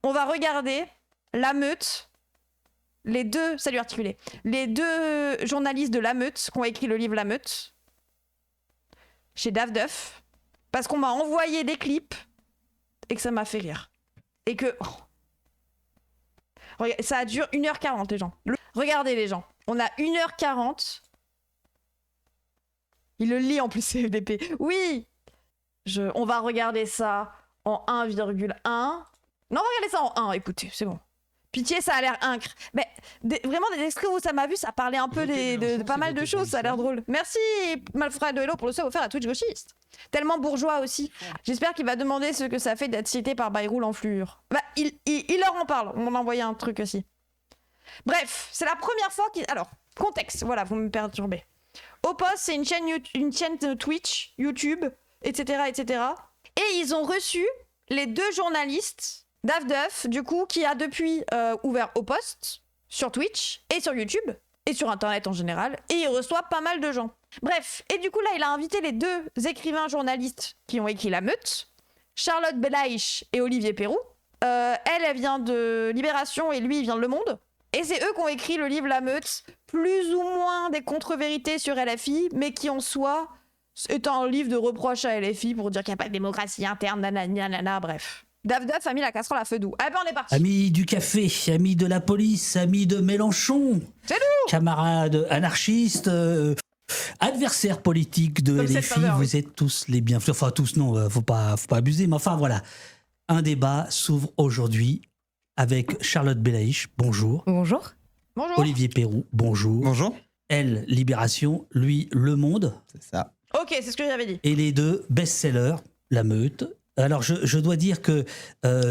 on va regarder La Meute, les deux journalistes de La Meute qui ont écrit le livre La Meute, chez Dave Duff, parce qu'on m'a envoyé des clips et que ça m'a fait rire. Et que... ça dure 1h40, les gens. Regardez, les gens. On a 1h40. Il le lit en plus, CFDP. Oui. On va regarder ça en 1,1. Non, on va regarder ça en 1, écoutez, c'est bon. Pitié, ça a l'air incre. Mais vraiment, des extraits où ça m'a vu, ça parlait un peu de pas mal de choses, ça a l'air drôle. Merci, Malfred de Hello, pour le sub offert à Twitch gauchiste. Tellement bourgeois aussi. J'espère qu'il va demander ce que ça fait d'être cité par Bayrou l'enflure. Bah, il leur en parle. On m'a envoyé un truc aussi. Bref, c'est la première fois qu'il... Alors, contexte, voilà, vous me perturbez. Au poste, c'est une chaîne Twitch, YouTube, etc., etc. Et ils ont reçu les deux journalistes, Dave Duff, du coup, qui a depuis ouvert Au Poste, sur Twitch, et sur YouTube, et sur Internet en général, et il reçoit pas mal de gens. Bref, et du coup, là, il a invité les deux écrivains journalistes qui ont écrit La Meute, Charlotte Belaïch et Olivier Perroux. Elle vient de Libération, et lui, il vient de Le Monde. Et c'est eux qui ont écrit le livre La Meute, plus ou moins des contre-vérités sur LFI, mais qui en soi est un livre de reproche à LFI pour dire qu'il n'y a pas de démocratie interne, nanana, bref. Dave Duff a mis la casserole à feu doux. Ah ben on est parti. Amis du café, amis de la police, amis de Mélenchon, c'est nous. Camarades anarchistes, adversaires politiques de LFI, vous êtes tous les bienvenus. Enfin tous non, faut pas abuser, mais enfin voilà. Un débat s'ouvre aujourd'hui avec Charlotte Belaïch, bonjour. Bonjour. Bonjour. Olivier Perroux, bonjour. Bonjour. Elle, Libération, lui, Le Monde. C'est ça. Ok, c'est ce que j'avais dit. Et les deux best-sellers, La Meute. Alors, je dois dire que,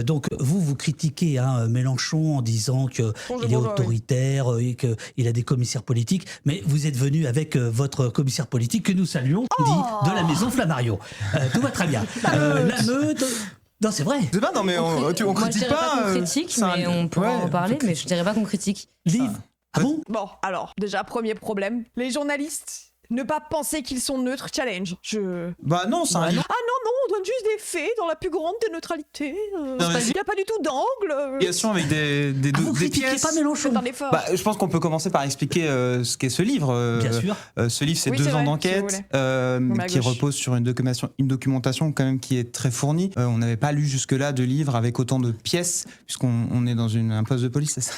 donc, vous critiquez Mélenchon en disant qu'il est autoritaire et qu'il a des commissaires politiques, mais vous êtes venu avec votre commissaire politique que nous saluons, dit de la maison Flammarion. Tout va très bien. La Meute... Non, c'est vrai. C'est pas, non, mais on critique moi, je dirais pas qu'on critique, mais on pourra en parler, mais je dirais pas qu'on critique. Livre. Ah bon? Bon, alors, déjà, premier problème. Les journalistes, ne pas penser qu'ils sont neutres, challenge. Bah non, c'est un livre. Ah non, on donne juste des faits dans la plus grande des neutralités. Il n'y a pas du tout d'angle. Avec des pièces. Pas Mélenchon. Bah, je pense qu'on peut commencer par expliquer ce qu'est ce livre. Bien sûr. Ce livre, c'est 2 ans d'enquête qui repose sur une documentation quand même qui est très fournie. On n'avait pas lu jusque-là de livre avec autant de pièces, puisqu'on est dans un poste de police, c'est ça?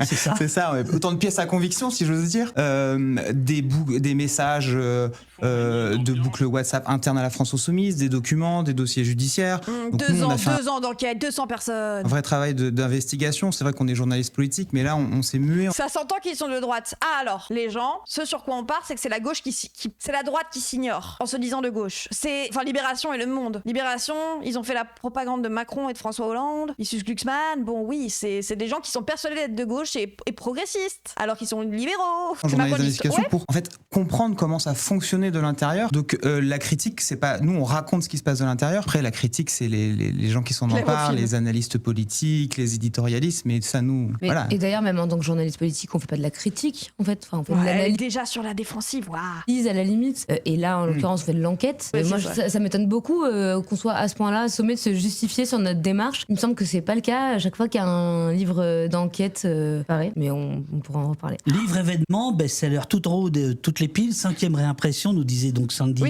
C'est ça. C'est ça, ouais. Autant de pièces à conviction, si j'ose dire. Des messages de boucles WhatsApp internes à la France Insoumise, des documents, des dossiers judiciaires. 2 ans d'enquête, 200 personnes. Un vrai travail d'investigation. C'est vrai qu'on est journaliste politique, mais là, on s'est mué. Ça s'entend qu'ils sont de droite. Ah alors, les gens, ce sur quoi on part, c'est que c'est la gauche c'est la droite qui s'ignore en se disant de gauche. Enfin, Libération et Le Monde. Libération, ils ont fait la propagande de Macron et de François Hollande. Issus Glucksmann, bon oui, c'est des gens qui sont persuadés d'être de gauche et progressistes, alors qu'ils sont libéraux. En journaliste d'investigation, pour en fait comprendre comment ça fonctionnait de l'intérieur. Donc la critique, c'est pas nous, on raconte ce qui se passe de l'intérieur. Après, la critique, c'est les gens qui s'en emparent, les analystes politiques, les éditorialistes, mais ça nous, voilà. Et d'ailleurs, même en tant que journaliste politique, on fait pas de la critique, en fait. Enfin, on fait de l'analyse. Déjà sur la défensive, waouh. À la limite. Et là, en l'occurrence, on fait de l'enquête. Moi, ça m'étonne beaucoup qu'on soit à ce point-là sommé de se justifier sur notre démarche. Il me semble que c'est pas le cas à chaque fois qu'il y a un livre d'enquête pareil, mais on pourra en reparler. Livre événement, best-seller tout en haut de toutes les piles, 5e réimpression, nous disait donc Sandy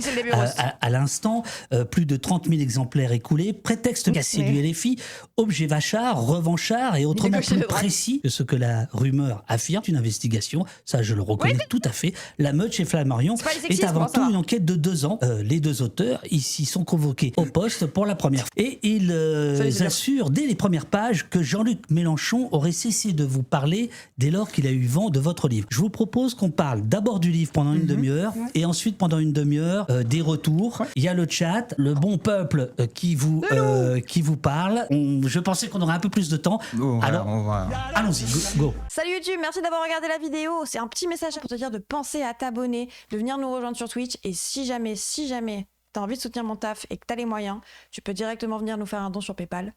à l'instant, plus de 30 000 exemplaires écoulés, prétexte cassé du LFI, objet vachard, revanchard et autrement plus précis que ce que la rumeur affirme, une investigation, ça je le reconnais tout à fait. La Meute chez Flammarion est avant tout une enquête de 2 ans. Les deux auteurs ici sont convoqués au poste pour la première fois. Et ils assurent dès les premières pages que Jean-Luc Mélenchon aurait cessé de vous parler dès lors qu'il a eu vent de votre livre. Je vous propose qu'on parle d'abord du livre pendant une demi-heure et ensuite pendant une demi-heure des retours. Il y a le chat, le bon peuple qui vous parle. Je pensais qu'on aurait un peu plus de temps. Alors, allons-y, go. Salut YouTube, merci d'avoir regardé la vidéo. C'est un petit message pour te dire de penser à t'abonner, de venir nous rejoindre sur Twitch. Et si jamais t'as envie de soutenir mon taf et que t'as les moyens, tu peux directement venir nous faire un don sur PayPal.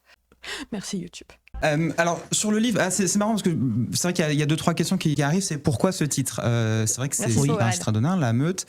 Merci YouTube. Alors sur le livre, c'est marrant parce que c'est vrai qu'il y a 2-3 questions qui arrivent. C'est pourquoi ce titre c'est vrai que c'est un Stradonnin, la meute.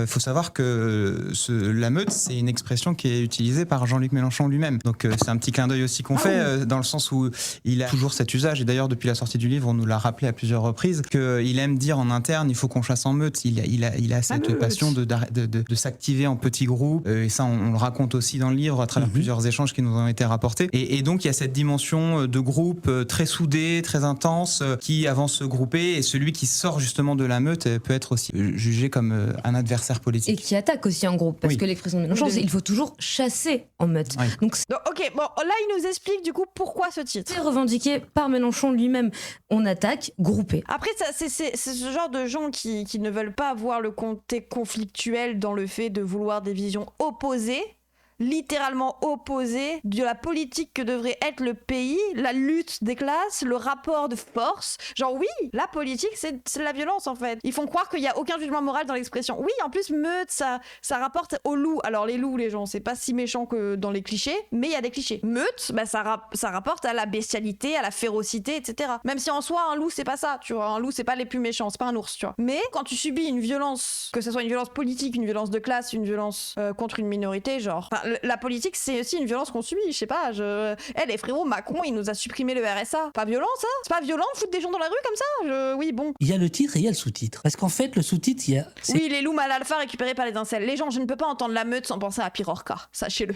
Faut savoir que la meute, c'est une expression qui est utilisée par Jean-Luc Mélenchon lui-même. Donc c'est un petit clin d'œil aussi qu'on fait dans le sens où il a toujours cet usage. Et d'ailleurs depuis la sortie du livre, on nous l'a rappelé à plusieurs reprises qu'il aime dire en interne, il faut qu'on chasse en meute. Il a cette passion de s'activer en petits groupes. Et ça, on le raconte aussi dans le livre à travers plusieurs échanges qui nous ont été rapportés. Et donc il y a cette dimension de groupe très soudé, très intense, qui avance se grouper, et celui qui sort justement de la meute peut être aussi jugé comme un adversaire politique. Et qui attaque aussi en groupe, parce que l'expression de Mélenchon, c'est il faut toujours chasser en meute. Donc, ok, bon, là il nous explique du coup pourquoi ce titre. C'est revendiqué par Mélenchon lui-même. On attaque groupé. Après, c'est ce genre de gens qui ne veulent pas voir le côté conflictuel dans le fait de vouloir des visions opposées, littéralement opposé de la politique que devrait être le pays, la lutte des classes, le rapport de force. Genre oui, la politique c'est de la violence en fait. Ils font croire qu'il n'y a aucun jugement moral dans l'expression. Oui, en plus meute, ça rapporte aux loups. Alors les loups, les gens, c'est pas si méchant que dans les clichés, mais il y a des clichés. Meute, bah, ça rapporte à la bestialité, à la férocité, etc. Même si en soi un loup c'est pas ça, tu vois. Un loup c'est pas les plus méchants, c'est pas un ours, tu vois. Mais quand tu subis une violence, que ce soit une violence politique, une violence de classe, une violence contre une minorité, genre... La politique, c'est aussi une violence qu'on subit, je sais pas. Les frérots, Macron, il nous a supprimé le RSA. Pas violent, ça ? C'est pas violent de foutre des gens dans la rue comme ça ? Oui, bon. Il y a le titre et il y a le sous-titre. Parce qu'en fait, le sous-titre, il y a... Oui, les loups mal alpha récupérés par les incels. Les gens, je ne peux pas entendre la meute sans penser à Pirorca, sachez-le.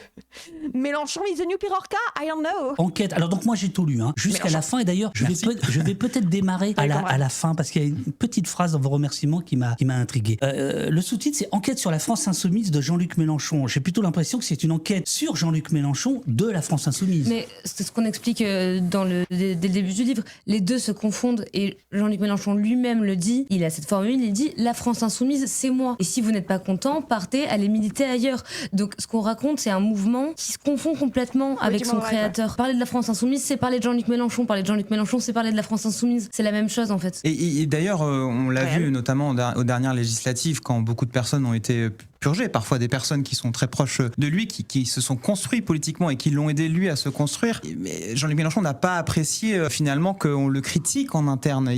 Mélenchon is the new Pirorca ? I don't know. Enquête. Alors donc moi, j'ai tout lu, jusqu'à la fin. Et d'ailleurs, je vais peut-être démarrer à la fin, parce qu'il y a une petite phrase dans vos remerciements qui m'a intrigué. Le sous-titre, c'est « Enquête sur la France insoumise de Jean-Luc Mélenchon ». J'ai plutôt l'impression que c'est une enquête sur Jean-Luc Mélenchon de la France insoumise. Mais c'est ce qu'on explique dès le début du livre. Les deux se confondent et Jean-Luc Mélenchon lui-même le dit. Il a cette formule, il dit « La France insoumise, c'est moi. Et si vous n'êtes pas content, partez, allez militer ailleurs. » Donc ce qu'on raconte, c'est un mouvement qui se confond complètement avec son créateur. Parler de la France insoumise, c'est parler de Jean-Luc Mélenchon. Parler de Jean-Luc Mélenchon, c'est parler de la France insoumise. C'est la même chose en fait. Et d'ailleurs, on l'a vu notamment aux dernières législatives, quand beaucoup de personnes ont été purgées, parfois des personnes qui sont très proches de lui, qui se sont construits politiquement et qui l'ont aidé lui à se construire. Mais Jean-Luc Mélenchon n'a pas apprécié finalement qu'on le critique en interne.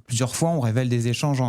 Plusieurs fois, on révèle des échanges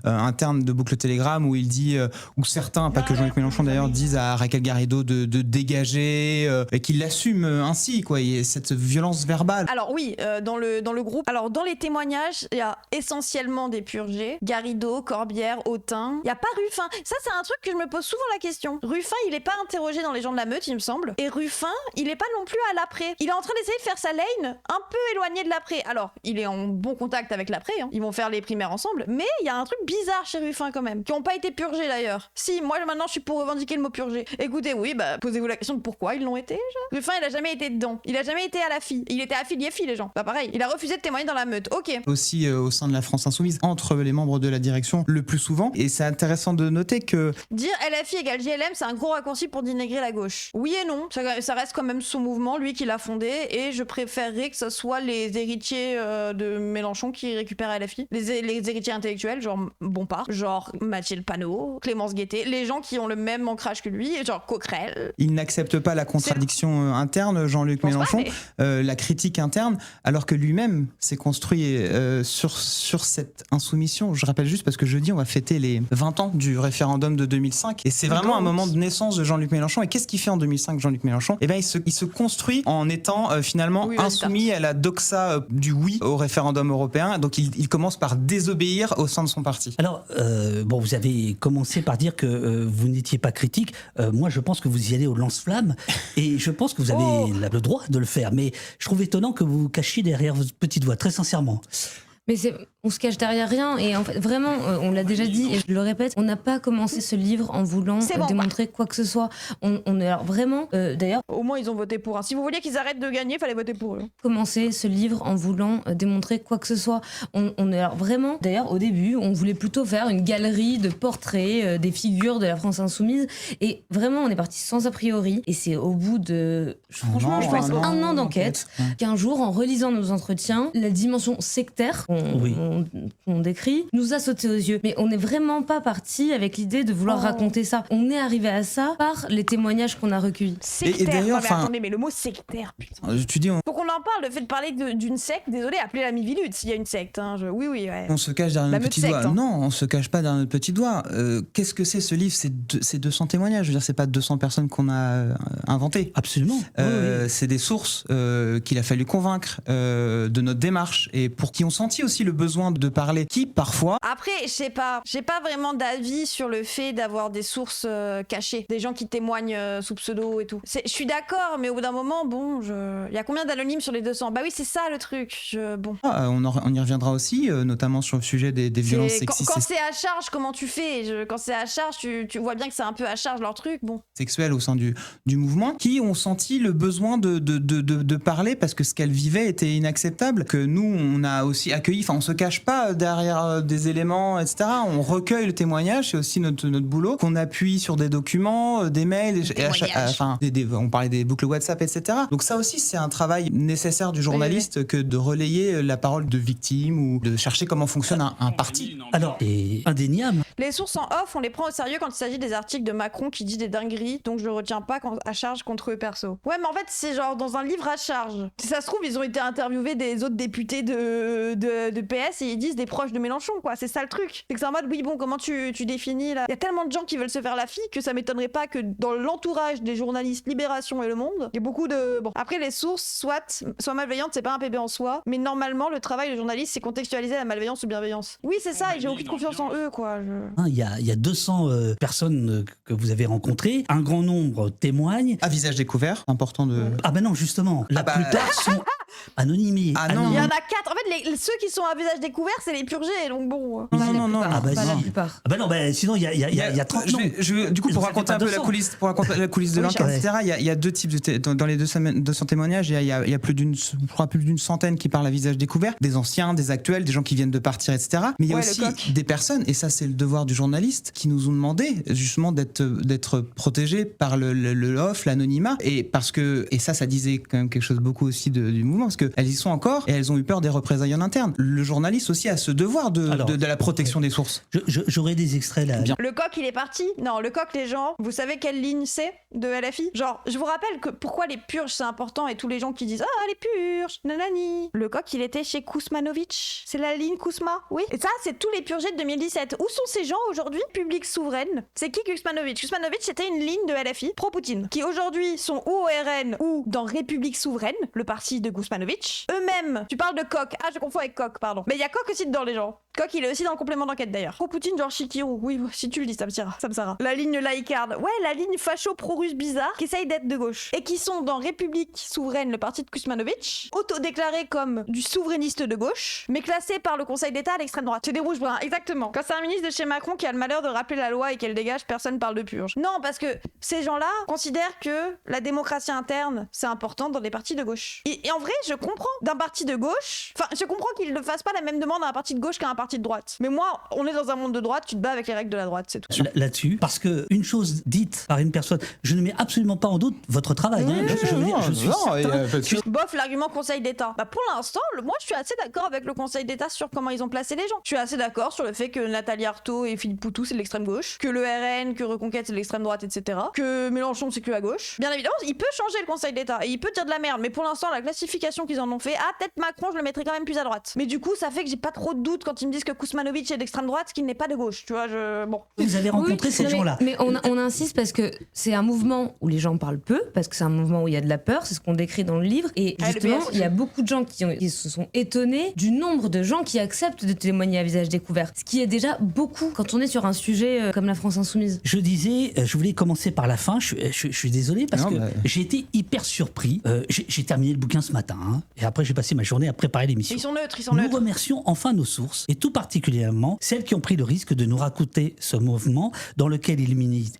internes de Boucle Télégramme où il dit, où certains, pas que Jean-Luc Mélenchon d'ailleurs, disent à Raquel Garrido de dégager et qu'il l'assume ainsi, quoi. Il y a cette violence verbale. Alors oui, dans le groupe, alors dans les témoignages, il y a essentiellement des purgés. Garrido, Corbière, Autain. Il n'y a pas Ruffin. Ça, c'est un truc que je me pose souvent la question. Ruffin, il est pas interrogé dans les gens de la meute, il me semble. Et Ruffin, il est pas non plus à l'après. Il est en train d'essayer de faire sa lane un peu éloigné de l'après. Alors, il est en bon contact avec l'après, Ils vont faire les primaires ensemble. Mais il y a un truc bizarre chez Ruffin quand même, qui n'ont pas été purgés d'ailleurs. Si, moi maintenant je suis pour revendiquer le mot purgé. Écoutez, oui, bah posez-vous la question de pourquoi ils l'ont été, genre. Ruffin, il a jamais été dedans. Il a jamais été à la FI. Il était affilié FI, les gens. Bah pareil, il a refusé de témoigner dans la meute. Ok. Aussi au sein de la France insoumise, entre les membres de la direction, le plus souvent. Et c'est intéressant de noter que... Dire LFI égale JLM, c'est un gros raccourci pour dénigrer la gauche. Oui et non, ça reste quand même son mouvement, lui qui l'a fondé, et je préférerais que ce soit les héritiers de Mélenchon qui récupèrent LFI. Les héritiers intellectuels, genre Bompard, genre Mathilde Panot, Clémence Guettet, les gens qui ont le même ancrage que lui, genre Coquerel. Il n'accepte pas la contradiction interne, Jean-Luc Mélenchon, la critique interne, alors que lui-même s'est construit sur cette insoumission. Je rappelle juste parce que jeudi, on va fêter les 20 ans du référendum de 2005, et c'est vraiment un moment de naissance de Jean-Luc Mélenchon. Et qu'est-ce qu'il fait en 2005, Jean-Luc Mélenchon ? Eh bien, il se construit en étant finalement insoumis à la doxa du oui au référendum européen. Donc il commence par désobéir au sein de son parti. Alors, bon, vous avez commencé par dire que vous n'étiez pas critique. Moi, je pense que vous y allez au lance-flamme, et je pense que vous avez le droit de le faire. Mais je trouve étonnant que vous vous cachiez derrière votre petite voix, très sincèrement. Mais on se cache derrière rien, et en fait vraiment on l'a déjà dit et je le répète, on n'a pas commencé ce livre en voulant démontrer quoi que ce soit. On est alors vraiment d'ailleurs, au moins ils ont voté pour. Si vous vouliez qu'ils arrêtent de gagner, fallait voter pour eux. Commencer ce livre en voulant démontrer quoi que ce soit. On est alors vraiment, d'ailleurs au début on voulait plutôt faire une galerie de portraits des figures de la France insoumise, et vraiment on est parti sans a priori, et c'est au bout de franchement un an d'enquête qu'un jour, en relisant nos entretiens, la dimension sectaire qu'on décrit nous a sauté aux yeux. Mais on n'est vraiment pas parti avec l'idée de vouloir raconter ça. On est arrivé à ça par les témoignages qu'on a recueillis. Sectaire. Et d'ailleurs, attendez, mais le mot sectaire, putain. Tu dis faut qu'on en parle, le fait de parler d'une secte, désolé, appelez la Mivilude s'il y a une secte. Hein. Oui, ouais. On se cache derrière notre petit doigt. Non, on se cache pas derrière notre petit doigt. Qu'est-ce que c'est ce livre? C'est 200 témoignages. Je veux dire, c'est pas 200 personnes qu'on a inventées. Absolument. Oui. C'est des sources qu'il a fallu convaincre de notre démarche et pour qui ont senti aussi le besoin de parler, qui parfois... Après, je sais pas, j'ai pas vraiment d'avis sur le fait d'avoir des sources cachées, des gens qui témoignent sous pseudo et tout. Je suis d'accord, mais au bout d'un moment, bon, il y a combien d'anonymes sur les 200? Bah oui, c'est ça le truc. Bon. On y reviendra aussi, notamment sur le sujet des violences sexistes. Quand c'est à charge, comment tu fais? Quand c'est à charge, tu vois bien que c'est un peu à charge leur truc, bon. Sexuels au sein du mouvement, qui ont senti le besoin de parler parce que ce qu'elles vivaient était inacceptable, que nous, on a aussi accueilli, enfin on se cache pas derrière des éléments, etc. On recueille le témoignage, c'est aussi notre boulot, qu'on appuie sur des documents, des mails, on parlait des boucles WhatsApp, etc. Donc ça aussi, c'est un travail nécessaire du journaliste que de relayer la parole de victimes ou de chercher comment fonctionne un parti. Alors, c'est indéniable. Les sources en off, on les prend au sérieux quand il s'agit des articles de Macron qui dit des dingueries, donc je le retiens pas à charge contre eux perso. Ouais, mais en fait, c'est genre dans un livre à charge. Si ça se trouve, ils ont été interviewés des autres députés de PS et ils disent des proches de Mélenchon, quoi. C'est ça le truc. C'est que c'est en mode, oui, bon, comment tu définis là? Il y a tellement de gens qui veulent se faire la fille que ça m'étonnerait pas que dans l'entourage des journalistes Libération et Le Monde, il y a beaucoup de... Bon, après, les sources, soit malveillantes, c'est pas un PB en soi, mais normalement, le travail de journaliste, c'est contextualiser la malveillance ou bienveillance. Oui, c'est ça, et j'ai aucune confiance en eux, quoi. Il y a 200 personnes que vous avez rencontrées, un grand nombre témoignent. À visage découvert, important de... Ah ben non, justement, la plupart sont anonymés. Ah non. Il y en a 4. En fait, ceux qui sont à visage découvert, c'est les purgés, donc bon... Non. Ah bah pas la plupart. Ah bah non, sinon il y a 30 noms. Du coup, pour raconter un peu la coulisse de l'enquête, etc., il y a deux types dans les 200 témoignages, il y a plus d'une centaine qui parlent à visage découvert, des anciens, des actuels, des gens qui viennent de partir, etc. Mais il y a aussi des personnes, et ça c'est le devoir du journaliste, qui nous ont demandé justement d'être protégés par le off, l'anonymat, et ça disait quand même quelque chose beaucoup aussi du mouvement, parce qu'elles y sont encore, et elles ont eu peur des représailles en interne. Le journaliste aussi a ce devoir de la protection des sources. J'aurais des extraits là. Le coq, il est parti. Non, le coq, les gens, vous savez quelle ligne c'est de LFI? Genre, je vous rappelle que pourquoi les purges c'est important et tous les gens qui disent ah les purges, nanani. Le coq, il était chez Kousmanovic. C'est la ligne Kousma, oui. Et ça, c'est tous les purgés de 2017. Où sont ces gens aujourd'hui? Public souveraine. C'est qui Kousmanovic? Kousmanovic, c'était une ligne de LFI pro-Poutine qui aujourd'hui sont ou au RN ou dans République souveraine, le parti de Kousmanovic. Eux-mêmes, tu parles de coq. Ah, je confonds avec coq, pardon. Mais il y a coq aussi dedans les gens. Coq, il est aussi dans le complément d'enquête d'ailleurs. Pro-Poutine, genre Chikirou. Oui, si tu le dis, ça me sera. La ligne laïcarde. Ouais, la ligne facho-pro-russe bizarre qui essaye d'être de gauche. Et qui sont dans République souveraine, le parti de Kousmanovic, autodéclaré comme du souverainiste de gauche, mais classé par le Conseil d'État à l'extrême droite. C'est des rouges bruns, exactement. Quand c'est un ministre de chez Macron qui a le malheur de rappeler la loi et qu'elle dégage, personne parle de purge. Non, parce que ces gens-là considèrent que la démocratie interne, c'est important dans les partis de gauche. Et en vrai, je comprends d'un parti de gauche, enfin, je comprends qu'ils ne fassent pas la même demande à un parti de gauche qu'à un parti de droite. Mais moi, on est dans un monde de droite, tu te bats avec les règles de la droite, c'est tout. Là-dessus, parce que une chose dite par une personne, je ne mets absolument pas en doute votre travail. Je suis certain. Bof, l'argument Conseil d'État. Bah pour l'instant, moi je suis assez d'accord avec le Conseil d'État sur comment ils ont placé les gens. Je suis assez d'accord sur le fait que Nathalie Arthaud et Philippe Poutou c'est de l'extrême gauche, que le RN, que Reconquête c'est de l'extrême droite, etc. Que Mélenchon c'est que à gauche. Bien évidemment, il peut changer le Conseil d'État et il peut dire de la merde, mais pour l'instant, la classification qu'ils en ont fait, peut-être Macron, je le mettrais quand même plus à droite. Mais du coup, ça fait que j'ai pas trop de doute quand ils me disent que Kousmanovic est d'extrême droite, ce qui n'est pas de gauche, tu vois. Bon. Vous avez rencontré ces gens-là. Mais on insiste parce que c'est un mouvement où les gens parlent peu, parce que c'est un mouvement où il y a de la peur, c'est ce qu'on décrit dans le livre. Et justement, il y a beaucoup de gens qui se sont étonnés du nombre de gens qui acceptent de témoigner à visage découvert. Ce qui est déjà beaucoup quand on est sur un sujet comme la France Insoumise. Je disais, je voulais commencer par la fin. Je suis désolé parce que j'ai été hyper surpris. J'ai terminé le bouquin ce matin et après j'ai passé ma journée à préparer l'émission. Ils sont neutres. Nous remercions enfin nos sources et tout particulièrement celles qui ont pris le risque de nous raconter ce mouvement dans lequel il milite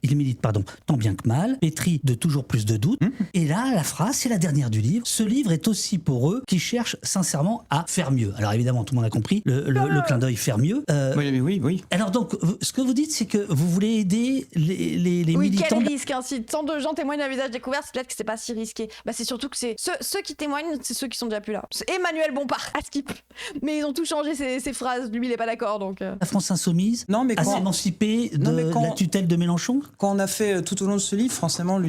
tant bien que mal, pétri de toujours plus de doutes. Et là, la phrase, c'est la dernière du livre. Ce livre est aussi pour eux qui cherchent sincèrement à faire mieux. Alors évidemment, tout le monde a compris le clin d'œil faire mieux. Oui. Alors donc, ce que vous dites, c'est que vous voulez aider les militants. Quel risque, hein, si tant de gens témoignent d'un visage découvert, c'est peut-être que c'est pas si risqué. C'est surtout que c'est ceux qui témoignent, c'est ceux qui sont déjà plus là. C'est Emmanuel Bompard, à skip. Mais ils ont tout changé ces phrases. Lui, il est pas d'accord, donc. La France insoumise, à s'émanciper de la tutelle de Mélenchon. Quand on a fait tout au long de ce livre, forcément,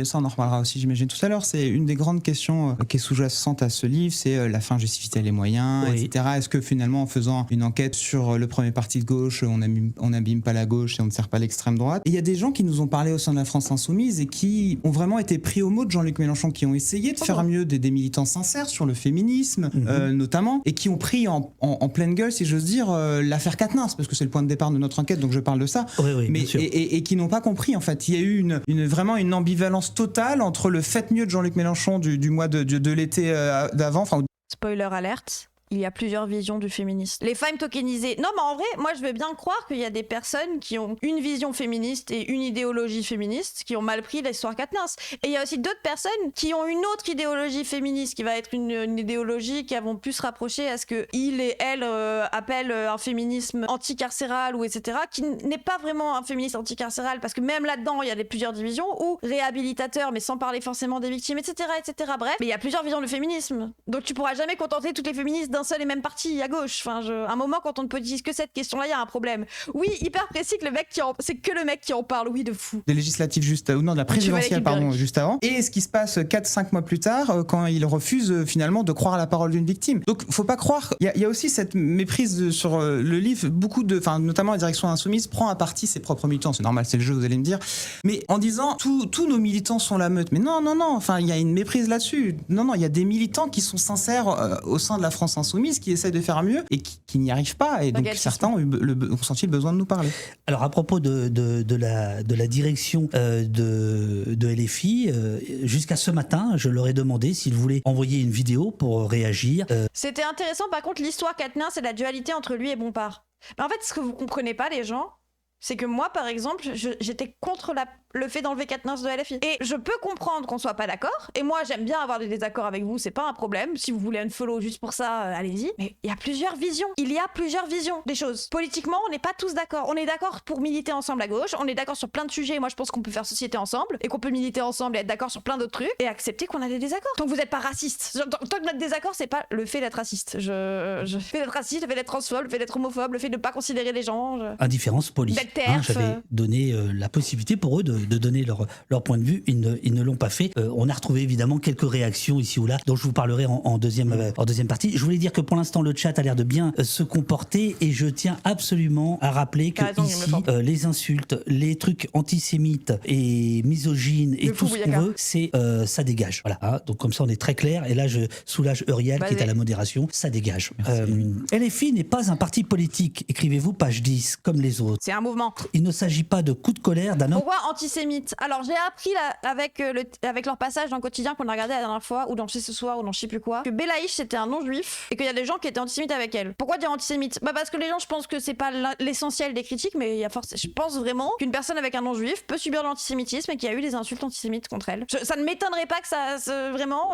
ça on en reparlera aussi, j'imagine tout à l'heure. C'est une des grandes questions qui est sous-jacente à ce livre, c'est la fin justifie-t-elle les moyens, etc. Est-ce que finalement, en faisant une enquête sur le premier parti de gauche, on n'abîme pas la gauche et on ne sert pas l'extrême droite? Et il y a des gens qui nous ont parlé au sein de la France insoumise et qui ont vraiment été pris au mot de Jean-Luc Mélenchon, qui ont essayé de faire mieux, des militants sincères sur le féminisme notamment, et qui ont pris en pleine gueule, si j'ose dire, l'affaire Quatennens, parce que c'est le point de départ de notre enquête, donc je parle de ça, mais et qui n'ont pas compris, en fait. Il y a eu vraiment une ambivalence totale entre le fait mieux de Jean-Luc Mélenchon du mois de l'été d'avant. Spoiler alerte. Il y a plusieurs visions du féminisme. Les femmes tokenisées. Non, mais en vrai, moi, je veux bien croire qu'il y a des personnes qui ont une vision féministe et une idéologie féministe qui ont mal pris l'histoire Quatennens. Et il y a aussi d'autres personnes qui ont une autre idéologie féministe qui va être une idéologie qui vont plus se rapprocher à ce que il et elle appellent un féminisme anticarcéral ou etc. qui n'est pas vraiment un féminisme anticarcéral parce que même là-dedans, il y a plusieurs divisions ou réhabilitateurs, mais sans parler forcément des victimes, etc., etc. Bref, mais il y a plusieurs visions du féminisme. Donc tu pourras jamais contenter toutes les féministes d'un seul et même parti à gauche. Un moment, quand on ne politise que cette question-là, il y a un problème. Oui, hyper précis que c'est que le mec qui en parle, oui, de fou. Des législatives de la présidentielle, juste avant. Et ce qui se passe 4-5 mois plus tard, quand il refuse finalement de croire à la parole d'une victime. Donc, faut pas croire. Il y a aussi cette méprise sur le livre. Notamment la direction insoumise prend à partie ses propres militants. C'est normal, c'est le jeu, vous allez me dire. Mais en disant, tous nos militants sont la meute. Mais non. Il y a une méprise là-dessus. Non, il y a des militants qui sont sincères au sein de la France insoumise, qui essayent de faire mieux et qui n'y arrivent pas. Et donc certains ont senti le besoin de nous parler. Alors à propos de la direction de LFI, jusqu'à ce matin, je leur ai demandé s'ils voulaient envoyer une vidéo pour réagir. C'était intéressant, par contre, l'histoire Quatennens, c'est la dualité entre lui et Bompard. Mais en fait, ce que vous comprenez pas, les gens, c'est que moi, par exemple, j'étais contre le fait d'enlever Quatennens de LFI. Et je peux comprendre qu'on soit pas d'accord. Et moi, j'aime bien avoir des désaccords avec vous, c'est pas un problème. Si vous voulez unfollow juste pour ça, allez-y. Mais il y a plusieurs visions. Il y a plusieurs visions des choses. Politiquement, on n'est pas tous d'accord. On est d'accord pour militer ensemble à gauche. On est d'accord sur plein de sujets. Moi, je pense qu'on peut faire société ensemble et qu'on peut militer ensemble et être d'accord sur plein d'autres trucs et accepter qu'on a des désaccords. Tant que vous n'êtes pas raciste. Tant que notre désaccord, c'est pas le fait d'être raciste. Le fait d'être raciste, le fait d'être transphobe, le fait d'être homophobe, le fait de ne pas considérer les gens. Indifférence politique. J'avais donné la possibilité pour eux de donner leur point de vue. Ils ne l'ont pas fait. On a retrouvé évidemment quelques réactions ici ou là, dont je vous parlerai en deuxième partie. Je voulais dire que pour l'instant, le chat a l'air de bien se comporter et je tiens absolument à rappeler que ici, les insultes, les trucs antisémites et misogynes et tout ce qu'on veut, ça dégage. Voilà. Donc comme ça, on est très clair. Et là, je soulage Uriel qui est à la modération. Ça dégage. LFI n'est pas un parti politique. Écrivez-vous page 10, comme les autres. C'est un mouvement. Il ne s'agit pas de coups de colère d'un homme. Pourquoi antisémite? Alors j'ai appris avec leur passage dans le quotidien qu'on a regardé la dernière fois, ou dans C'est ce soir, ou dans je sais plus quoi, que Belaïch c'était un non-juif et qu'il y a des gens qui étaient antisémites avec elle. Pourquoi dire antisémite? Parce que les gens, je pense que c'est pas l'essentiel des critiques, mais je pense vraiment qu'une personne avec un non-juif peut subir de l'antisémitisme et qu'il y a eu des insultes antisémites contre elle. Ça ne m'étonnerait pas que ça vraiment.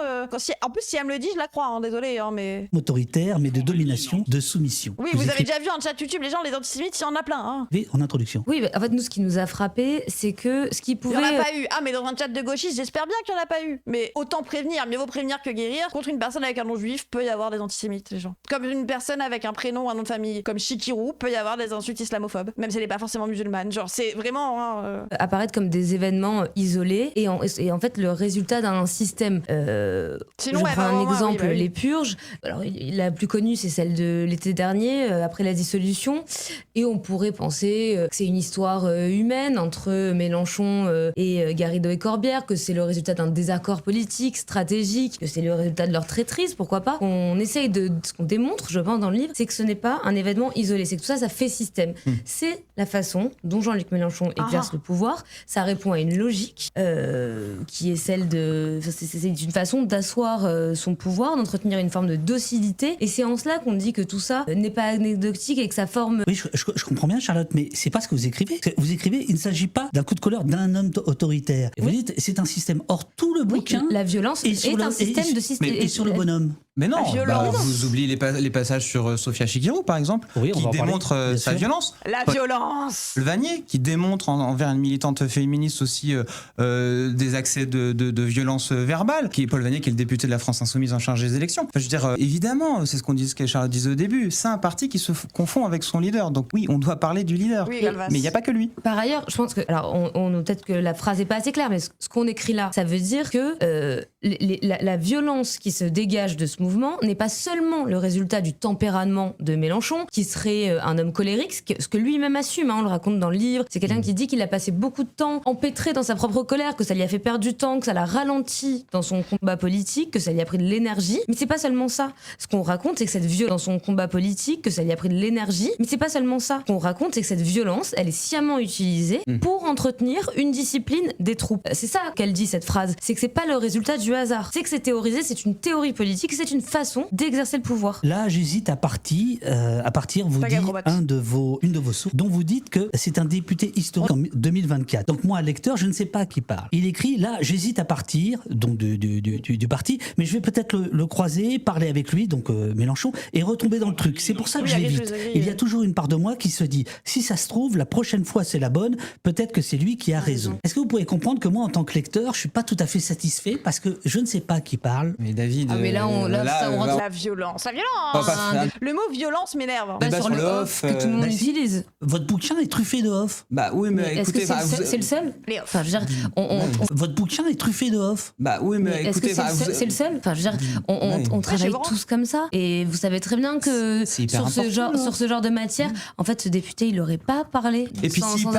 En plus, si elle me le dit, je la crois. Désolé, mais. Autoritaire, mais de domination, de soumission. Oui, vous avez déjà vu en chat YouTube les gens, les antisémites, il y en a plein. Oui, en introduction. Oui, en fait, nous, ce qui nous a frappé, c'est que ce qui pouvait. Il n'y en a pas eu. Mais dans un chat de gauchistes, j'espère bien qu'il n'y en a pas eu. Mais autant prévenir, mieux vaut prévenir que guérir. Contre une personne avec un nom juif, peut y avoir des antisémites, les gens. Comme une personne avec un prénom, un nom de famille, comme Chikirou, peut y avoir des insultes islamophobes, même si elle n'est pas forcément musulmane. C'est vraiment. Apparaître comme des événements isolés et en fait, le résultat d'un système. Sinon, je prends un exemple, les purges. Alors, la plus connue, c'est celle de l'été dernier, après la dissolution. Et on pourrait penser que c'est une histoire humaine entre Mélenchon et Garrido et Corbière, que c'est le résultat d'un désaccord politique, stratégique, que c'est le résultat de leur traîtrise, pourquoi pas. Ce qu'on démontre, je pense, dans le livre, c'est que ce n'est pas un événement isolé, c'est que tout ça, ça fait système. C'est la façon dont Jean-Luc Mélenchon exerce le pouvoir. Ça répond à une logique qui est celle de... C'est une façon d'asseoir son pouvoir, d'entretenir une forme de docilité. Et c'est en cela qu'on dit que tout ça n'est pas anecdotique et que ça forme... Oui, je comprends bien, Charlotte, mais c'est pas ce que vous écrivez. Vous écrivez, il ne s'agit pas d'un coup de colère d'un homme autoritaire. Et vous dites, c'est un système. Or, tout le bouquin... La violence est un système de système. Et sur le bonhomme. Mais non, vous oubliez les passages sur Sofia Chikirou, par exemple, qui démontre sa violence. La violence. Le Vanier, qui démontre envers une militante féministe aussi des accès de violence verbale, qui est Paul Vanier, qui est le député de la France Insoumise en charge des élections. Enfin, je veux dire, évidemment, c'est ce que Charlotte disait au début, c'est un parti qui se confond avec son leader. Donc oui, on doit parler du leader. Oui, mais il n'y a pas que lui. Par ailleurs, je pense que, alors, peut-être que la phrase n'est pas assez claire, mais ce qu'on écrit là, ça veut dire que la violence qui se dégage de ce mouvement n'est pas seulement le résultat du tempérament de Mélenchon, qui serait un homme colérique, ce que lui-même assume, on le raconte dans le livre. C'est quelqu'un qui dit qu'il a passé beaucoup de temps empêtré dans sa propre colère, que ça lui a fait perdre du temps, que ça l'a ralenti dans son combat politique, que ça lui a pris de l'énergie. Mais c'est pas seulement ça. Ce qu'on raconte, c'est que cette violence dans son combat politique, que ça lui a pris de l'énergie. Mais c'est pas seulement ça. Ce qu'on raconte, c'est que cette violence, elle est sciemment utilisée pour entretenir une discipline des troupes. C'est ça qu'elle dit, cette phrase. C'est que c'est pas le résultat du hasard. C'est que c'est théorisé, c'est une théorie politique, c'est une façon d'exercer le pouvoir. Là, j'hésite à partir, vous dites une de vos sources, dont vous dites que c'est un député historique en 2024. Donc moi, lecteur, je ne sais pas qui parle. Il écrit, là, j'hésite à partir, donc du parti, mais je vais peut-être le croiser, parler avec lui, donc Mélenchon, et retomber dans le truc. C'est pour ça que je l'évite. Il y a toujours une part de moi qui se dit, si ça se trouve, la prochaine fois c'est la bonne, peut-être que c'est lui qui a raison. Est-ce que vous pouvez comprendre que moi, en tant que lecteur, je suis pas tout à fait satisfait parce que je ne sais pas qui parle. Mais David... mais là, on rentre... La violence. Le mot violence m'énerve. Sur le off que tout le monde utilise. Votre bouquin est truffé de off. Bah oui, mais écoutez... C'est le seul. Les off. Enfin, je veux dire, Votre bouquin est truffé de off. Bah oui, mais écoutez... C'est le seul. Enfin, je veux dire, on travaille tous comme ça. Et vous savez très bien que sur ce genre de matière, en fait, ce député, il n'aurait pas parlé. Et puis s'il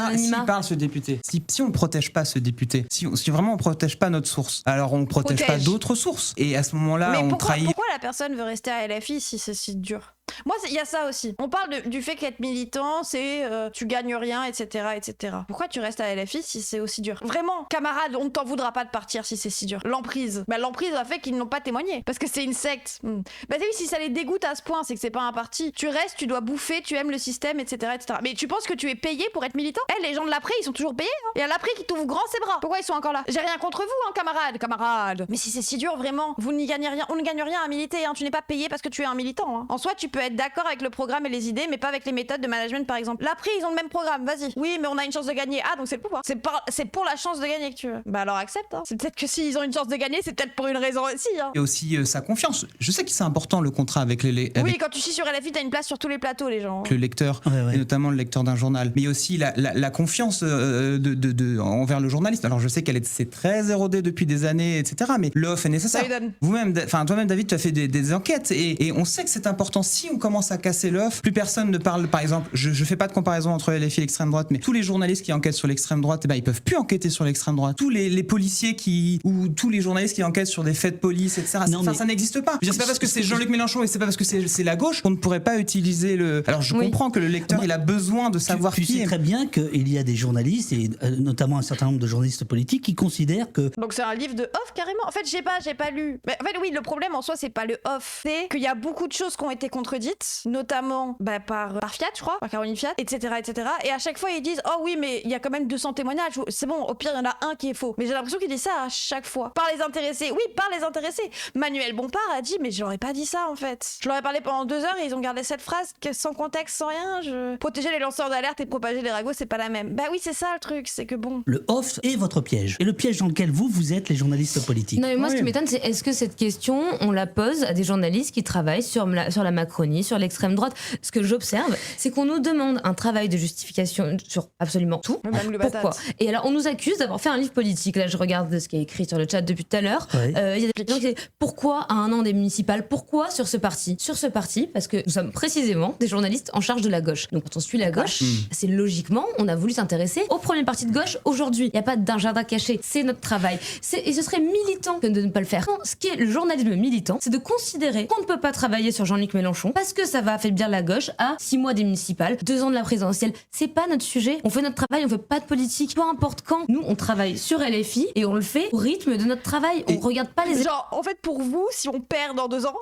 parle, ce député, si on ne protège pas ce député, si vraiment on ne protège pas notre source, alors on ne protège pas d'autres sources. Et à ce moment-là, on trahit... Pourquoi la personne veut rester à LFI si c'est si dur ? Moi, il y a ça aussi. On parle du fait qu'être militant, c'est tu gagnes rien, etc., etc. Pourquoi tu restes à LFI si c'est aussi dur ? Vraiment, camarade, on ne t'en voudra pas de partir si c'est si dur. L'emprise. L'emprise a fait qu'ils n'ont pas témoigné. Parce que c'est une secte. Bah oui, si ça les dégoûte à ce point, c'est que c'est pas un parti. Tu restes, tu dois bouffer, tu aimes le système, etc., etc. Mais tu penses que tu es payé pour être militant ? Les gens de l'Après, ils sont toujours payés. Il y a l'Après qui t'ouvre grand ses bras. Pourquoi ils sont encore là ? J'ai rien contre vous, camarade. Mais si c'est si dur, vraiment, vous n'y gagnez rien. On ne gagne rien à militer. Tu n'es pas payé parce que tu es un militant. En soi, tu peux être d'accord avec le programme et les idées, mais pas avec les méthodes de management, par exemple. L'Après, ils ont le même programme, vas-y. Oui, mais on a une chance de gagner. Ah, donc c'est le pouvoir. C'est pour la chance de gagner que tu veux. Bah alors accepte. C'est peut-être que s'ils ont une chance de gagner, c'est peut-être pour une raison aussi. Et aussi sa confiance. Je sais que c'est important le contrat avec les... Oui, quand tu chies sur LFI, t'as une place sur tous les plateaux, les gens. Le lecteur, et notamment le lecteur d'un journal. Mais aussi la confiance envers le journaliste. Alors je sais c'est très érodé depuis des années, etc. Mais l'off est nécessaire. Vous-même, toi-même, David, tu as fait des enquêtes et on sait que c'est important. Si on commence à casser l'off, plus personne ne parle. Par exemple, je fais pas de comparaison entre LFI et l'extrême droite, mais tous les journalistes qui enquêtent sur l'extrême droite, ils peuvent plus enquêter sur l'extrême droite. Tous les policiers ou tous les journalistes qui enquêtent sur des faits de police, etc. Ça n'existe pas. C'est pas parce que c'est Jean-Luc Mélenchon et c'est pas parce que c'est la gauche qu'on ne pourrait pas utiliser le. Alors je comprends que le lecteur il a besoin de savoir qui est. Tu sais très bien qu'il y a des journalistes et notamment un certain nombre de journalistes politiques qui considèrent que. Donc c'est un livre de off carrément. En fait, j'ai pas lu. Mais en fait, oui, le problème en soi, c'est pas le off, c'est qu'il y a beaucoup de choses qui ont été contredites, notamment par Fiat, je crois, par Caroline Fiat, etc., etc. Et à chaque fois, ils disent oh oui, mais il y a quand même 200 témoignages. C'est bon, au pire, il y en a un qui est faux. Mais j'ai l'impression qu'ils disent ça à chaque fois. Par les intéressés. Oui, par les intéressés. Manuel Bompard a dit mais je leur ai pas dit ça en fait. Je leur ai parlé pendant 2 heures et ils ont gardé cette phrase sans contexte, sans rien. Protéger les lanceurs d'alerte et propager les ragots, c'est pas la même. Bah oui, c'est ça le truc, c'est que bon. Le off est votre piège. Et le piège dans lequel vous êtes les journalistes politiques. Non mais moi ce qui m'étonne c'est est-ce que cette question on la pose à des journalistes qui travaillent sur la Macronie insoumis, sur l'extrême droite. Ce que j'observe, c'est qu'on nous demande un travail de justification sur absolument tout. Même le Pourquoi ? Et alors, on nous accuse d'avoir fait un livre politique. Là, je regarde ce qui est écrit sur le chat depuis tout à l'heure. Il y a des gens qui disent pourquoi à un an des municipales ? Pourquoi sur ce parti ? Sur ce parti, parce que nous sommes précisément des journalistes en charge de la gauche. Donc, quand on suit la gauche, c'est logiquement, on a voulu s'intéresser au premier parti de gauche aujourd'hui. Il n'y a pas d'agenda caché. C'est notre travail. Et ce serait militant que de ne pas le faire. Ce qui est le journalisme militant, c'est de considérer qu'on ne peut pas travailler sur Jean-Luc Mélenchon parce que ça va affaiblir la gauche à 6 mois des municipales, 2 ans de la présidentielle. C'est pas notre sujet. On fait notre travail, on fait pas de politique. Peu importe quand. Nous, on travaille sur LFI et on le fait au rythme de notre travail. On regarde pas les... Genre, en fait, pour vous, si on perd dans 2 ans,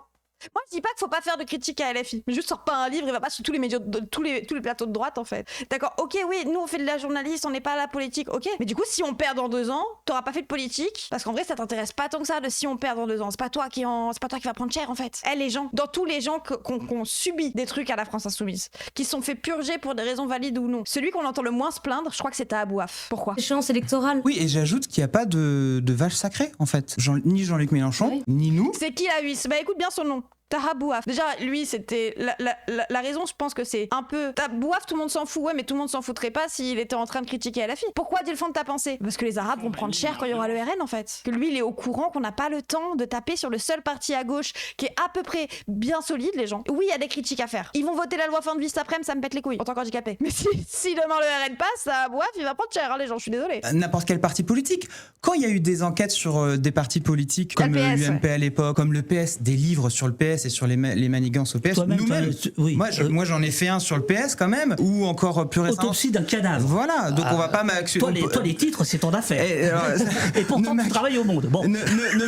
moi je dis pas qu'il faut pas faire de critique à LFI, mais juste sors pas un livre, il va pas sur tous les médias, tous les plateaux de droite en fait. D'accord, ok, oui, nous on fait de la journaliste, on n'est pas à la politique, ok. Mais du coup, si on perd dans 2 ans, t'auras pas fait de politique, parce qu'en vrai ça t'intéresse pas tant que ça de si on perd dans 2 ans. C'est pas toi qui va prendre cher en fait. Les gens, dans tous les gens qu'on subit des trucs à la France Insoumise, qui se sont fait purger pour des raisons valides ou non, celui qu'on entend le moins se plaindre, je crois que c'est Tahabouaf. Pourquoi ? Échéance électorale. Oui, et j'ajoute qu'il n'y a pas de vache sacrée en fait. Ni Jean-Luc Mélenchon, ni nous. C'est qui la huisse ? Bah écoute bien son nom. Tahabouaf. Déjà, lui, c'était la raison, je pense que c'est un peu... Tahabouaf, tout le monde s'en fout, ouais, mais tout le monde s'en foutrait pas s'il était en train de critiquer LFI. Pourquoi dis le fond de ta pensée ? Parce que les Arabes vont prendre cher quand il y aura le RN, en fait. Que lui, il est au courant qu'on n'a pas le temps de taper sur le seul parti à gauche qui est à peu près bien solide, les gens. Oui, il y a des critiques à faire. Ils vont voter la loi fin de vie cet après-midi, ça me pète les couilles, en tant qu'handicapé. Mais si demain le RN passe, Tahabouaf, il va prendre cher, hein, les gens, je suis désolée. N'importe quel parti politique. Quand il y a eu des enquêtes sur des partis politiques, comme l'UMP à l'époque, comme le PS, des livres sur le PS et sur les manigances au PS, nous-mêmes, moi j'en ai fait un sur le PS quand même, ou encore plus récemment... Autopsie d'un cadavre. Voilà, donc on va pas m'accuser... Toi, les titres, c'est ton affaire. Et pourtant, tu travailles au Monde. Bon. Ne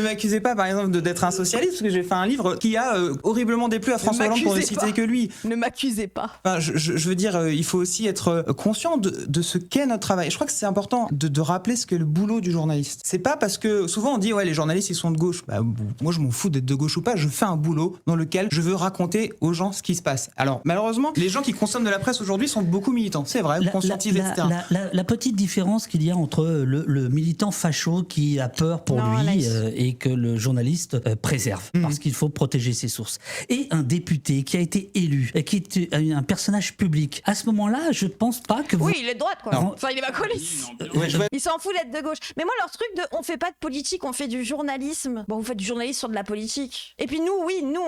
m'accusez pas, par exemple, d'être un socialiste, parce que j'ai fait un livre qui a horriblement déplu à François Hollande, pour ne citer que lui. Ne m'accusez pas. Enfin, je veux dire, il faut aussi être conscient de ce qu'est notre travail. Je crois que c'est important de rappeler ce qu'est le boulot du journaliste. C'est pas parce que souvent on dit ouais, les journalistes ils sont de gauche. Bah, moi je m'en fous d'être de gauche ou pas, je fais un boulot dans lequel je veux raconter aux gens ce qui se passe. Alors malheureusement, les gens qui consomment de la presse aujourd'hui sont beaucoup militants, c'est vrai, conscientisent, etc. La petite différence qu'il y a entre le militant facho qui a peur pour lui et que le journaliste préserve, parce qu'il faut protéger ses sources, et un député qui a été élu, qui est un personnage public. À ce moment-là, je pense pas que vous... Oui, il est de droite, quoi. Enfin, il est macroniste. Il s'en fout d'être de gauche. Mais moi, leur truc de on fait pas de politique, on fait du journalisme. Bon, vous faites du journalisme sur de la politique. Et puis nous,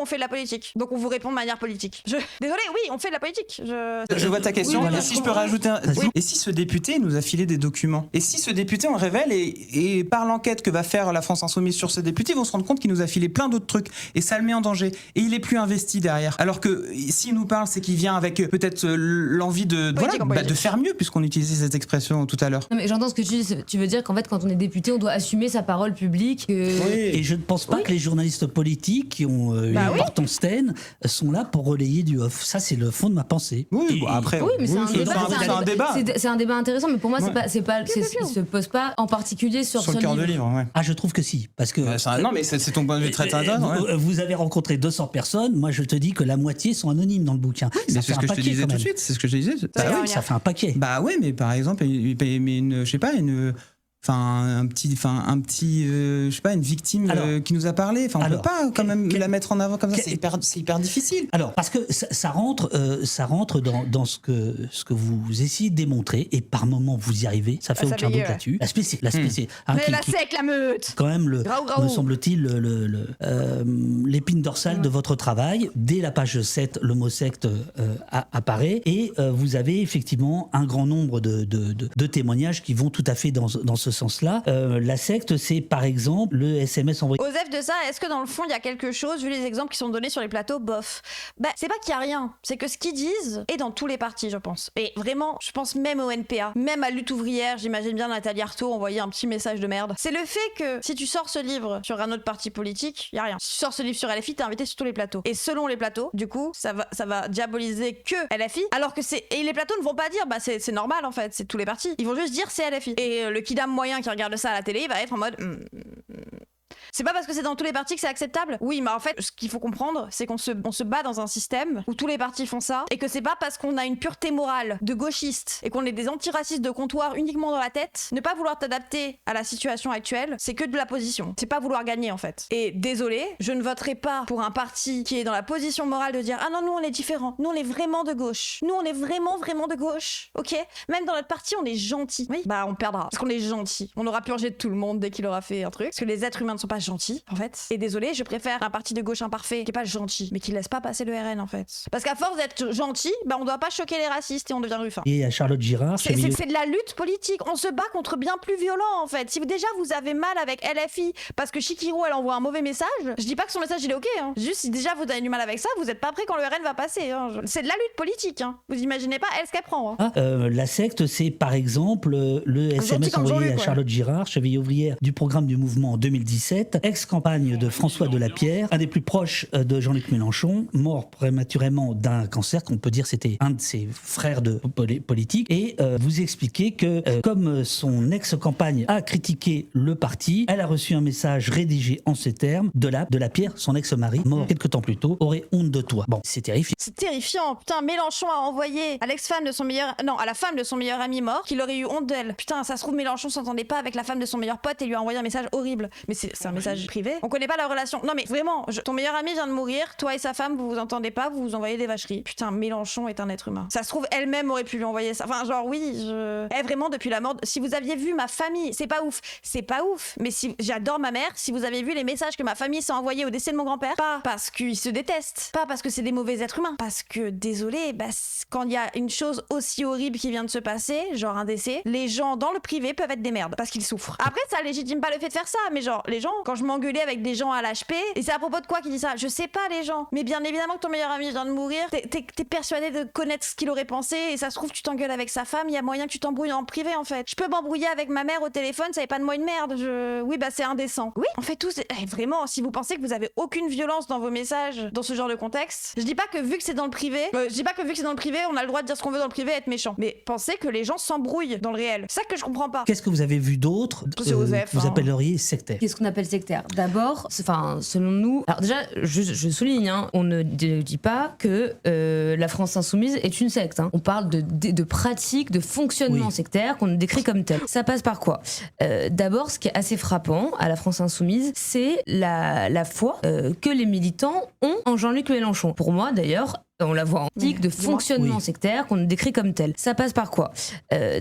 on fait de la politique. Donc on vous répond de manière politique. Désolé, oui, on fait de la politique. Je vois ta question. Oui, et si je peux rajouter Et si ce député nous a filé des documents ? Et si ce député, on le révèle, et par l'enquête que va faire la France Insoumise sur ce député, ils vont se rendre compte qu'il nous a filé plein d'autres trucs. Et ça le met en danger. Et il est plus investi derrière. Alors que s'il nous parle, c'est qu'il vient avec peut-être l'envie de faire mieux, puisqu'on utilisait cette expression tout à l'heure. Non, mais j'entends ce que tu dis. Tu veux dire qu'en fait, quand on est député, on doit assumer sa parole publique. Oui. Et je ne pense pas que les journalistes politiques qui ont une importance telle sont là pour relayer du off. Ça, c'est le fond de ma pensée. Oui, après. Oui, mais c'est un débat. C'est un débat intéressant, mais pour moi, il se pose pas en particulier sur le cœur de livre. Ouais. Ah, je trouve que si, parce que. Non, mais c'est ton point de vue très intéressant. Vous avez rencontré 200 personnes. Moi, je te dis que la moitié sont anonymes dans le bouquin. C'est ce que je te disais tout de suite. C'est ce que je te disais. Ça fait un paquet. Bah oui, mais par exemple, je sais pas, une victime qui nous a parlé. Enfin, on peut pas quand même la mettre en avant comme ça. C'est hyper difficile. Alors, parce que ça rentre dans ce que vous essayez de démontrer, et par moments vous y arrivez. Ça fait aucun doute là-dessus. La spécie. Mais la sec, la meute. Quand même, me semble-t-il, l'épine dorsale de votre travail. Dès la page 7, le mot secte apparaît, et vous avez effectivement un grand nombre de témoignages qui vont tout à fait dans ce sens-là. La secte, c'est par exemple le SMS envoyé. Osef de ça, est-ce que dans le fond il y a quelque chose, vu les exemples qui sont donnés sur les plateaux, bof. Bah, c'est pas qu'il y a rien, c'est que ce qu'ils disent est dans tous les partis, je pense. Et vraiment, je pense même au NPA, même à Lutte ouvrière, j'imagine bien Nathalie Arthaud envoyer un petit message de merde. C'est le fait que si tu sors ce livre sur un autre parti politique, il y a rien. Si tu sors ce livre sur LFI, t'es invité sur tous les plateaux. Et selon les plateaux, du coup, ça va diaboliser que LFI, alors que et les plateaux ne vont pas dire, bah c'est normal en fait, c'est tous les partis. Ils vont juste dire c'est LFI. Et le kidam moyen qui regarde ça à la télé, il va être en mode C'est pas parce que c'est dans tous les partis que c'est acceptable. Oui, mais en fait, ce qu'il faut comprendre, c'est qu'on se bat dans un système où tous les partis font ça, et que c'est pas parce qu'on a une pureté morale de gauchistes et qu'on est des antiracistes de comptoir uniquement dans la tête, ne pas vouloir t'adapter à la situation actuelle, c'est que de la position. C'est pas vouloir gagner, en fait. Et désolé, je ne voterai pas pour un parti qui est dans la position morale de dire « Ah non, nous on est différents, nous on est vraiment de gauche, nous on est vraiment de gauche, ok ? Même dans notre parti, on est gentil. » Oui, bah on perdra, parce qu'on est gentil. On aura purgé de tout le monde dès qu'il aura fait un truc, parce que les êtres humains ne sont pas gentils, en fait. Et désolé, je préfère un parti de gauche imparfait qui est pas gentil, mais qui laisse pas passer le RN, en fait. Parce qu'à force d'être gentil, bah on doit pas choquer les racistes et on devient Ruffin. Et à Charlotte Girard, c'est de la lutte politique. On se bat contre bien plus violent, en fait. Si déjà vous avez mal avec LFI parce que Chikiro elle envoie un mauvais message, je dis pas que son message il est ok, hein. Juste si déjà vous avez du mal avec ça, vous êtes pas prêt quand le RN va passer, hein. C'est de la lutte politique, hein. Vous imaginez pas elle ce qu'elle prend, hein. La secte, c'est par exemple le SMS envoyé à Charlotte Girard, cheville ouvrière du programme du mouvement en 2017, ex-campagne de François Delapierre, un des plus proches de Jean-Luc Mélenchon, mort prématurément d'un cancer, qu'on peut dire c'était un de ses frères de politique. Et vous expliquez que comme son ex-campagne a critiqué le parti, elle a reçu un message rédigé en ces termes: Delapierre, son ex-mari, mort quelques temps plus tôt, aurait honte de toi. Bon, c'est terrifiant. C'est terrifiant. Putain, Mélenchon a envoyé à à la femme de son meilleur ami mort qu'il aurait eu honte d'elle. Putain, ça se trouve Mélenchon s'entendait pas avec la femme de son meilleur pote et lui a envoyé un message horrible. Mais c'est un message privé. On connaît pas la relation. Non mais vraiment, ton meilleur ami vient de mourir, toi et sa femme vous vous entendez pas, vous vous envoyez des vacheries. Putain, Mélenchon est un être humain. Ça se trouve elle-même aurait pu lui envoyer ça. Enfin genre oui, vraiment depuis la mort. Si vous aviez vu ma famille, c'est pas ouf. Mais si j'adore ma mère, si vous avez vu les messages que ma famille s'est envoyés au décès de mon grand-père, pas parce qu'ils se détestent, pas parce que c'est des mauvais êtres humains, parce que désolé, quand il y a une chose aussi horrible qui vient de se passer, genre un décès, les gens dans le privé peuvent être des merdes parce qu'ils souffrent. Après ça légitime pas le fait de faire ça, mais genre les gens, quand je m'engueulais avec des gens à l'HP, et c'est à propos de quoi qui dit ça, je sais pas les gens, mais bien évidemment que ton meilleur ami vient de mourir, t'es persuadé de connaître ce qu'il aurait pensé, et ça se trouve tu t'engueules avec sa femme, il y a moyen que tu t'embrouilles en privé en fait. Je peux m'embrouiller avec ma mère au téléphone, ça n'est pas de moi une merde, oui bah c'est indécent. Oui, on fait tous, vraiment, si vous pensez que vous avez aucune violence dans vos messages dans ce genre de contexte, je dis pas que vu que c'est dans le privé, on a le droit de dire ce qu'on veut dans le privé et être méchant, mais pensez que les gens s'embrouillent dans le réel. C'est ça que je comprends pas. Qu'est-ce que vous avez vu d'autre vous appelleriez sectaire? Qu'est-ce qu'on appelle sectaire? D'abord, selon nous, alors déjà je souligne, hein, on ne dit pas que la France insoumise est une secte, hein. On parle de pratiques, de fonctionnement sectaire qu'on décrit comme tel. Ça passe par quoi? D'abord, ce qui est assez frappant à la France insoumise, c'est la foi que les militants ont en Jean-Luc Mélenchon. Pour moi, d'ailleurs, on la voit en tic de fonctionnement sectaire qu'on décrit comme tel. Ça passe par quoi?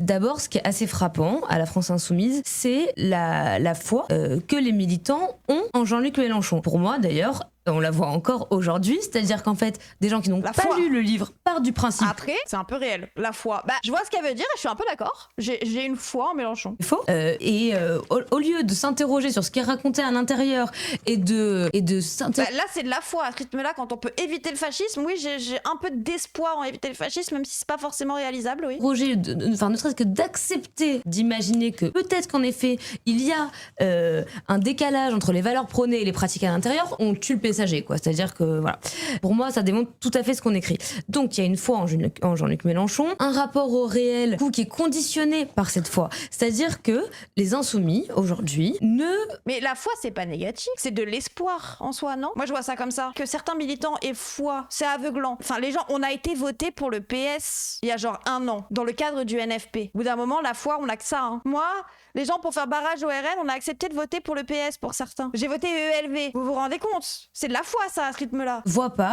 D'abord, ce qui est assez frappant à la France insoumise, c'est la foi que les militants ont en Jean-Luc Mélenchon. Pour moi, d'ailleurs, on la voit encore aujourd'hui, c'est-à-dire qu'en fait, des gens qui n'ont pas lu le livre partent du principe. Après, c'est un peu réel, la foi. Bah, je vois ce qu'elle veut dire et je suis un peu d'accord. J'ai une foi en Mélenchon. Faux. Au lieu de s'interroger sur ce qui est raconté à l'intérieur et de là, c'est de la foi à ce rythme-là, quand on peut éviter le fascisme. Oui, j'ai un peu d'espoir en éviter le fascisme, même si c'est pas forcément réalisable, oui. Roger, ne serait-ce que d'accepter, d'imaginer que peut-être qu'en effet, il y a un décalage entre les valeurs prônées et les pratiques à l'intérieur, on tue le messager, quoi. C'est-à-dire que, voilà. Pour moi, ça démontre tout à fait ce qu'on écrit. Donc, il y a une foi en Jean-Luc Mélenchon, un rapport au réel qui est conditionné par cette foi. C'est-à-dire que les insoumis, aujourd'hui, Mais la foi, c'est pas négatif, c'est de l'espoir en soi, non? Moi, je vois ça comme ça. Que certains militants aient foi, c'est aveuglant. Enfin, les gens, on a été votés pour le PS il y a genre 1 an, dans le cadre du NFP. Au bout d'un moment, la foi, on a que ça, hein. Moi, les gens, pour faire barrage au RN, on a accepté de voter pour le PS pour certains. J'ai voté ELV. Vous vous rendez compte? C'est de la foi, ça, à ce rythme-là.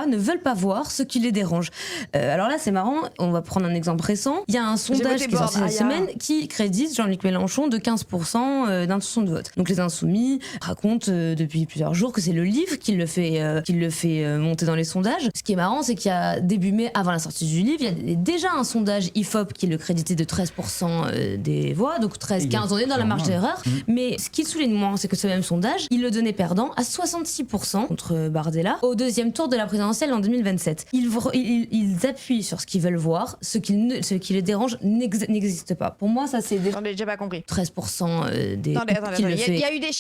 Ne veulent pas voir ce qui les dérange. Alors là, c'est marrant, on va prendre un exemple récent. Il y a un sondage qui est sorti cette semaine qui crédite Jean-Luc Mélenchon de 15% d'intention de vote. Donc les insoumis racontent depuis plusieurs jours que c'est le livre qui le fait monter dans les sondages. Ce qui est marrant, c'est qu'il y a début mai, avant la sortie du livre, il y a déjà un sondage IFOP qui le créditait de 13% des voix, donc 13-15, on est dans la marge d'erreur. Mais ce qui souligne moins, c'est que ce même sondage, il le donnait perdant à 66% contre contre Bardella au deuxième tour de la présidentielle en 2027. Ils appuient sur ce qu'ils veulent voir, ce qui les dérange n'existe pas. Pour moi, ça c'est déjà... Attendez, j'ai pas compris. 13% des... Attendez. Il y a eu des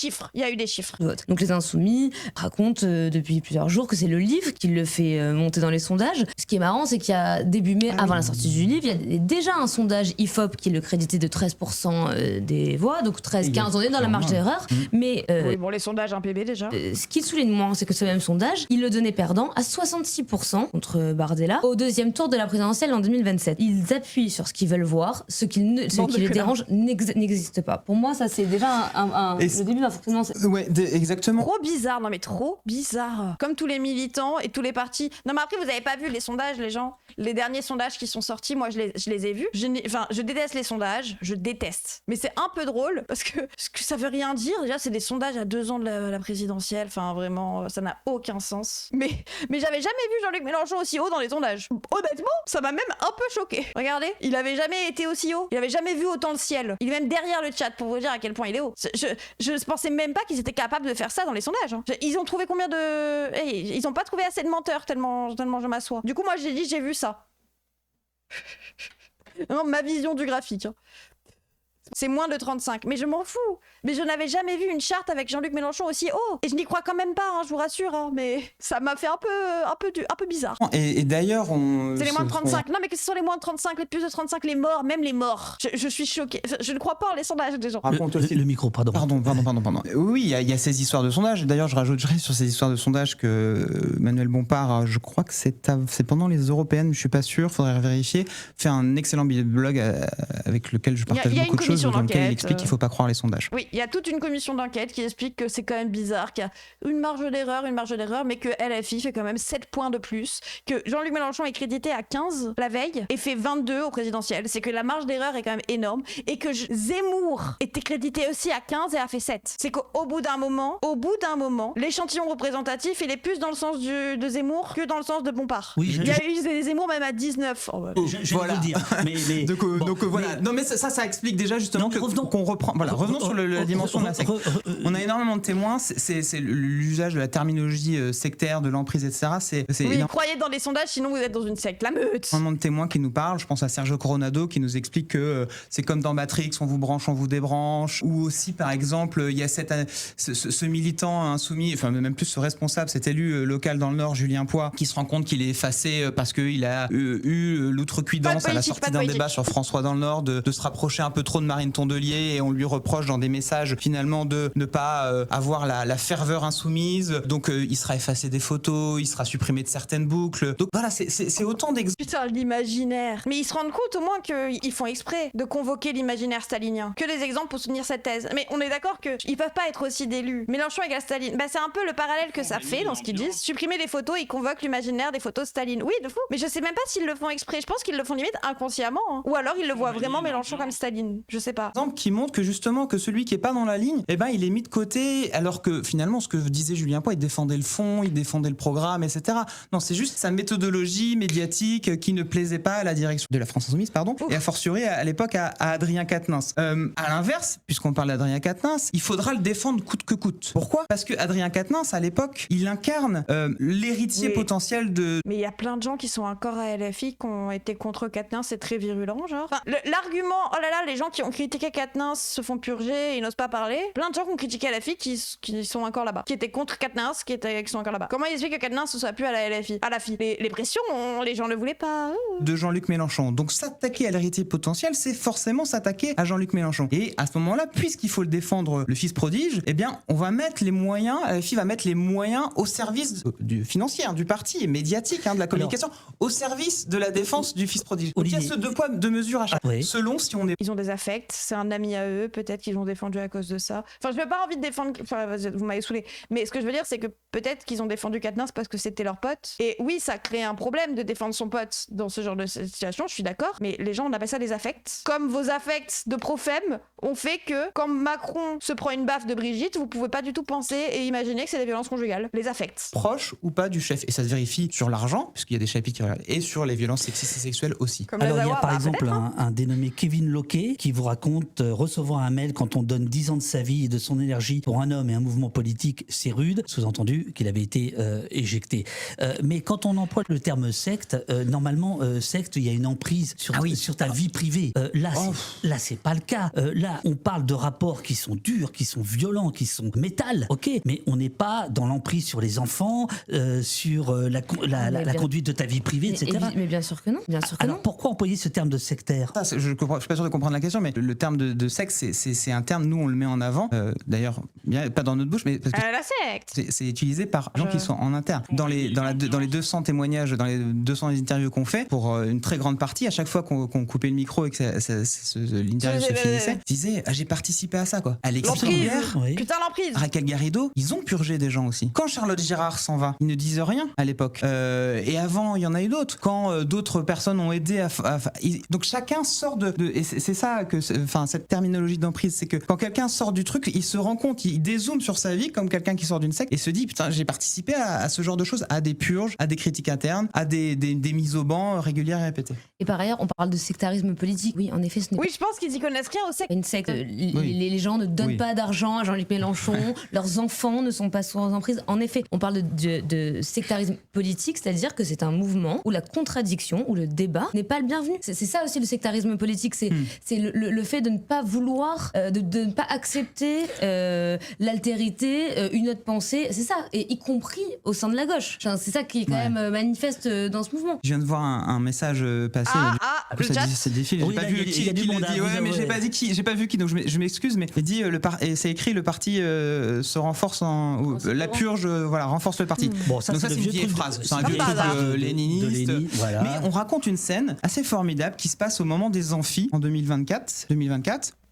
chiffres. Donc les Insoumis racontent depuis plusieurs jours que c'est le livre qui le fait monter dans les sondages. Ce qui est marrant, c'est qu'il y a début mai, avant la sortie du livre, il y a déjà un sondage IFOP qui le créditait de 13% des voix, donc 13-15, on est dans la marge d'erreur. Mais oui, bon, les sondages, un PB déjà. Ce qui souligne moins, c'est que ce même sondage, il le donnait perdant à 66% contre Bardella au deuxième tour de la présidentielle en 2027. Ils appuient sur ce qu'ils veulent voir, ce qui les dérange n'existe pas. Pour moi, ça c'est déjà le début d'un fonctionnement. Ouais, exactement. Trop bizarre, non mais trop bizarre. Comme tous les militants et tous les partis. Non mais après, vous avez pas vu les sondages, les gens. Les derniers sondages qui sont sortis, moi je les ai vus. Je déteste les sondages, je déteste. Mais c'est un peu drôle parce que ça veut rien dire. Déjà, c'est des sondages à 2 ans de la présidentielle. Enfin, vraiment, ça n'a aucun sens. Mais j'avais jamais vu Jean-Luc Mélenchon aussi haut dans les sondages. Honnêtement, ça m'a même un peu choqué. Regardez, il avait jamais été aussi haut. Il avait jamais vu autant de ciel. Il est même derrière le chat pour vous dire à quel point il est haut. Je pensais même pas qu'ils étaient capables de faire ça dans les sondages. Hein. Ils ont trouvé combien de... Hey, ils ont pas trouvé assez de menteurs tellement je m'assois. Du coup, moi, j'ai vu ça. Non, ma vision du graphique. Hein. C'est moins de 35, mais je m'en fous. Mais je n'avais jamais vu une charte avec Jean-Luc Mélenchon aussi haut. Et je n'y crois quand même pas, hein, je vous rassure. Hein, mais ça m'a fait un peu bizarre. Et d'ailleurs, c'est les moins de 35. Non, mais que ce soit les moins de 35, les plus de 35, les morts, même les morts. Je suis choquée. Je ne crois pas en les sondages des gens. Le micro, pardon. Pardon. Oui, il y a ces histoires de sondages. D'ailleurs, je rajouterai sur ces histoires de sondages que Manuel Bompard, je crois que c'est pendant les européennes, je suis pas sûr, faudrait vérifier, fait un excellent blog avec lequel je partage beaucoup de choses, dans lequel il explique qu'il ne faut pas croire les sondages. Oui, il y a toute une commission d'enquête qui explique que c'est quand même bizarre, qu'il y a une marge d'erreur, mais que LFI fait quand même 7 points de plus, que Jean-Luc Mélenchon est crédité à 15 la veille et fait 22 au présidentiel. C'est que la marge d'erreur est quand même énorme et que Zemmour était crédité aussi à 15 et a fait 7. C'est qu'au bout d'un moment, l'échantillon représentatif, il est plus dans le sens de Zemmour que dans le sens de Bompard. Oui, il y a eu des Zemmour même à 19. Oh, bah. Je vais vous dire. Mais donc voilà. Non mais ça explique déjà justement qu'on reprend. Voilà, revenons sur la dimension de la secte. On a énormément de témoins. C'est l'usage de la terminologie sectaire, de l'emprise, etc. Oui, croyez dans les sondages, sinon vous êtes dans une secte. La meute. Énormément de témoins qui nous parlent. Je pense à Sergio Coronado qui nous explique que c'est comme dans Matrix, on vous branche, on vous débranche. Ou aussi, par exemple, il y a ce militant insoumis, enfin même plus ce responsable, cet élu local dans le Nord, Julien Poix, qui se rend compte qu'il est effacé parce qu'il a eu l'outrecuidance à la sortie d'un débat sur François dans le Nord de se rapprocher un peu trop de Marine Tondelier, et on lui reproche dans des messages finalement de ne pas avoir la ferveur insoumise. Donc il sera effacé des photos, il sera supprimé de certaines boucles. Donc voilà, c'est autant d'exemples. Putain, l'imaginaire. Mais ils se rendent compte au moins qu'ils font exprès de convoquer l'imaginaire stalinien. Que des exemples pour soutenir cette thèse. Mais on est d'accord qu'ils peuvent pas être aussi d'élus. Mélenchon égale Staline. Bah c'est un peu le parallèle que ça fait dans ce qu'ils disent. Supprimer les photos, ils convoquent l'imaginaire des photos de Staline. Oui, de fou. Mais je sais même pas s'ils le font exprès. Je pense qu'ils le font limite inconsciemment. Hein. Ou alors ils le voient vraiment Mélenchon comme Staline. Je sais pas. Exemple qui montre que justement que celui qui est pas dans la ligne, eh ben il est mis de côté, alors que finalement ce que disait Julien Poix, il défendait le fond, il défendait le programme, etc. Non, c'est juste sa méthodologie médiatique qui ne plaisait pas à la direction de la France Insoumise, pardon, et a fortiori à l'époque à Adrien Quatennens. À l'inverse, puisqu'on parle d'Adrien Quatennens, il faudra le défendre coûte que coûte. Pourquoi ? Parce que Adrien Quatennens, à l'époque, il incarne l'héritier potentiel de... Mais il y a plein de gens qui sont encore à LFI qui ont été contre Quatennens, c'est très virulent, genre. Enfin, l'argument, oh là là, les gens qui ont critiqué Quatennens se font purger, ils n'osent pas parler. Plein de gens qui ont critiqué LFI qui sont encore là-bas, qui étaient contre Quatennens, qui sont encore là-bas. Comment ils expliquent que Quatennens ne soit plus à la LFI, à la FI? Les pressions, les gens ne voulaient pas. De Jean-Luc Mélenchon. Donc s'attaquer à l'héritier potentiel, c'est forcément s'attaquer à Jean-Luc Mélenchon. Et à ce moment-là, puisqu'il faut le défendre, le fils prodige, eh bien, on va mettre les moyens, la FI va mettre les moyens au service du financier, du parti, médiatique, de la communication, au service de la défense du fils prodige. Donc, il y a ce 2 poids, 2 mesures à chaque fois. Selon si on est... Ils ont des affects, c'est un ami à eux, peut-être qu'ils l'ont défendu à cause de ça. Enfin, je n'ai pas envie de défendre... Enfin, vous m'avez saoulé. Mais ce que je veux dire, c'est que peut-être qu'ils ont défendu Quatennens parce que c'était leur pote. Et oui, ça crée un problème de défendre son pote dans ce genre de situation, je suis d'accord. Mais les gens, on appelle ça des affects. Comme vos affects de profème ont fait que quand Macron se prend une baffe de Brigitte, vous pouvez pas du tout penser et imaginer que c'est des violences conjugales. Les affects. Proche ou pas du chef. Et ça se vérifie sur l'argent, puisqu'il y a des chapitres qui regardent, et sur les violences sexistes et sexuelles aussi. Alors il y a par exemple un dénommé Kevin Loquet qui vous raconte recevoir un mail quand on donne 10 ans de sa vie et de son énergie pour un homme et un mouvement politique, c'est rude. Sous-entendu qu'il avait été éjecté. Mais quand on emploie le terme secte, normalement, secte, il y a une emprise sur ta vie privée. Là, c'est pas le cas. Là, on parle de rapports qui sont durs, qui sont violents, qui sont métal, ok, mais on n'est pas dans l'emprise sur les enfants, sur la conduite de ta vie privée, etc. Mais bien sûr que non. Alors pourquoi employer ce terme de sectaire ? Je suis pas sûr de comprendre la question, mais le terme de secte, c'est un terme, nous on le met en avant, d'ailleurs, pas dans notre bouche, mais parce que la secte. C'est utilisé par gens qui sont en interne. Dans les 200 témoignages, dans les 200 interviews qu'on fait, pour une très grande partie, à chaque fois qu'on coupait le micro et que l'interview se finissait, ils disaient j'ai participé à ça, quoi. Alexis Pierre, putain, l'emprise. Raquel Garrido, ils ont purgé des gens aussi. Quand Charlotte Girard s'en va, ils ne disent rien à l'époque. Et avant, il y en a eu d'autres. Quand d'autres personnes ont aidé donc chacun sort et c'est ça que, cette terminologie d'emprise, c'est que quand quelqu'un sort du truc, il se rend compte, il dézoome sur sa vie comme quelqu'un qui sort d'une secte et se dit putain, j'ai participé à ce genre de choses, à des purges, à des critiques internes, à des mises au banc régulières et répétées. Et par ailleurs, on parle de sectarisme politique. Oui, en effet, ce n'est je pense qu'ils y connaissent rien au secte. Une secte. Les gens ne donnent pas d'argent à Jean-Luc Mélenchon, leurs enfants ne sont pas sous emprise. En effet, on parle de sectarisme politique, c'est-à-dire que c'est un mouvement où la contradiction, où le débat n'est pas le bienvenu. C'est ça aussi le sectarisme politique, c'est le fait de ne pas vouloir, de ne pas accepter l'altérité, une autre pensée, c'est ça, et y compris au sein de la gauche. Enfin, c'est ça qui est quand même manifeste dans ce mouvement. Je viens de voir un message passer. Le chat. C'est défilé. J'ai pas vu qui l'a dit. Ouais, mais j'ai pas vu qui. Donc je m'excuse, mais il dit et c'est écrit le parti se renforce la purge, renforce le parti. Bon, ça, donc ça c'est une vieille phrase. C'est un vieux truc léniniste. Voilà. Mais on raconte une scène assez formidable qui se passe au moment des amphis en 2024.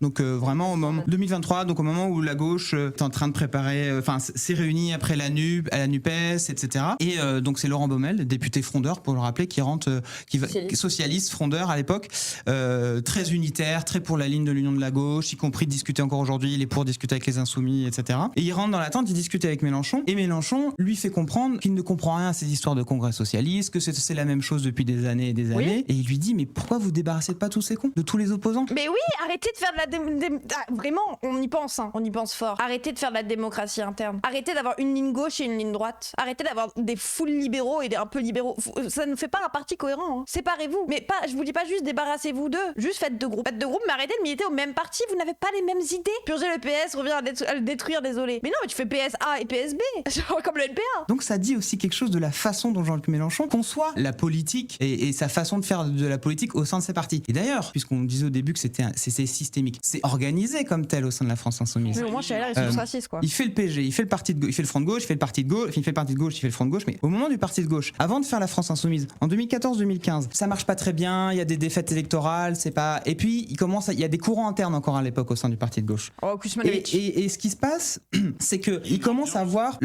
Donc vraiment au moment 2023, donc au moment où la gauche est en train de préparer, s'est réunie après la NUPES, etc. Et donc c'est Laurent Baumel, député frondeur pour le rappeler, qui rentre, socialiste frondeur à l'époque, très unitaire, très pour la ligne de l'union de la gauche, y compris de discuter encore aujourd'hui, il est pour discuter avec les insoumis, etc. Et il rentre dans la tente, il discute avec Mélenchon, et Mélenchon lui fait comprendre qu'il ne comprend rien à ces histoires de congrès socialiste, que c'est la même chose depuis des années et des années, et il lui dit mais pourquoi vous débarrassez pas tous ces cons, de tous les opposants ? Mais oui, arrêtez de faire de la vraiment, on y pense fort. Arrêtez de faire de la démocratie interne. Arrêtez d'avoir une ligne gauche et une ligne droite. Arrêtez d'avoir des full libéraux et un peu libéraux. Ça ne fait pas un parti cohérent. Hein. Séparez-vous. Mais pas, je vous dis pas juste débarrassez-vous d'eux. Juste faites deux groupes. Mais arrêtez de militer au même parti. Vous n'avez pas les mêmes idées. Purger le PS revient à le détruire, désolé. Mais non, mais tu fais PSA et PSB. Comme le NPA. Donc ça dit aussi quelque chose de la façon dont Jean-Luc Mélenchon conçoit la politique et sa façon de faire de la politique au sein de ses partis. Et d'ailleurs, puisqu'on disait au début que c'était systémique, c'est organisé comme tel au sein de la France Insoumise. Mais au moins chez LR, ils sont tous racistes, quoi. Il fait le PG, il fait le parti de gauche, il fait le front de gauche, il fait le parti de gauche, il fait le parti de gauche, il fait le front de gauche. Mais au moment du parti de gauche, avant de faire la France Insoumise, en 2014-2015, ça marche pas très bien, il y a des défaites électorales, c'est pas. Et puis il y a des courants internes encore à l'époque au sein du parti de gauche. Oh, et ce qui se passe, c'est que il commence à voir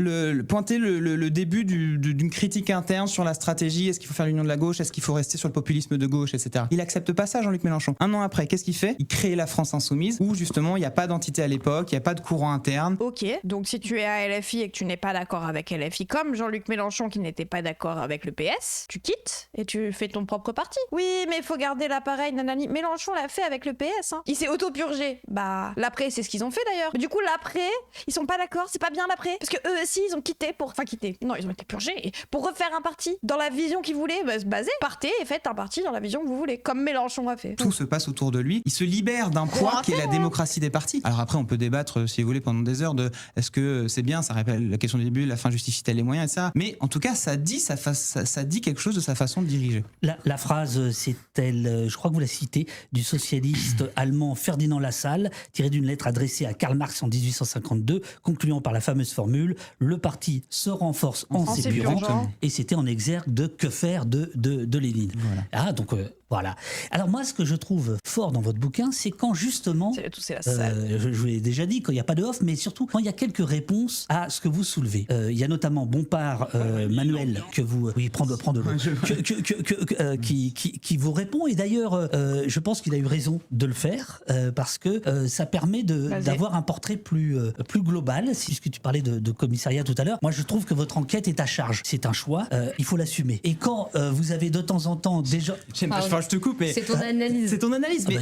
pointer le début d'une critique interne sur la stratégie. Est-ce qu'il faut faire l'union de la gauche? Est-ce qu'il faut rester sur le populisme de gauche, etc. Il accepte pas ça, Jean-Luc Mélenchon. Un an après, qu'est-ce qu'il fait? Il crée la France Insoumise, où justement il n'y a pas d'entité à l'époque, il n'y a pas de courant interne. Ok, donc si tu es à LFI et que tu n'es pas d'accord avec LFI, comme Jean-Luc Mélenchon qui n'était pas d'accord avec le PS, tu quittes et tu fais ton propre parti. Oui, mais il faut garder l'appareil, nanani. Mélenchon l'a fait avec le PS, hein. Il s'est auto-purgé. Bah, l'après, c'est ce qu'ils ont fait d'ailleurs. Mais du coup, l'après, ils sont pas d'accord, c'est pas bien l'après. Parce que eux aussi, ils ont quitté non, ils ont été purgés pour refaire un parti dans la vision qu'ils voulaient, se baser. Partez et faites un parti dans la vision que vous voulez, comme Mélenchon a fait. Tout se passe autour de lui. Il se libère d'un poids qui est la démocratie des partis. Alors après, on peut débattre, si vous voulez, pendant des heures de est-ce que c'est bien, ça rappelle la question du début, la fin justifie-t-elle les moyens, etc. Mais en tout cas, ça dit quelque chose de sa façon de diriger. La phrase, c'est elle, je crois que vous la citez, du socialiste allemand Ferdinand Lassalle, tirée d'une lettre adressée à Karl Marx en 1852, concluant par la fameuse formule « Le parti se renforce en s'épurant », et c'était en exergue de « Que faire » de Lénine. Voilà. Ah, donc... Voilà. Alors moi, ce que je trouve fort dans votre bouquin, c'est quand justement, je vous l'ai déjà dit, quand il n'y a pas de off, mais surtout quand il y a quelques réponses à ce que vous soulevez. Il y a notamment Bompard, Manuel, que vous, prends de l'eau, qui vous répond. Et d'ailleurs, je pense qu'il a eu raison de le faire parce que ça permet d'avoir un portrait plus global. Puisque tu parlais de commissariat tout à l'heure, moi je trouve que votre enquête est à charge. C'est un choix, il faut l'assumer. Et quand vous avez de temps en temps déjà... Enfin, je te coupe, mais c'est ton analyse. C'est ton analyse, mais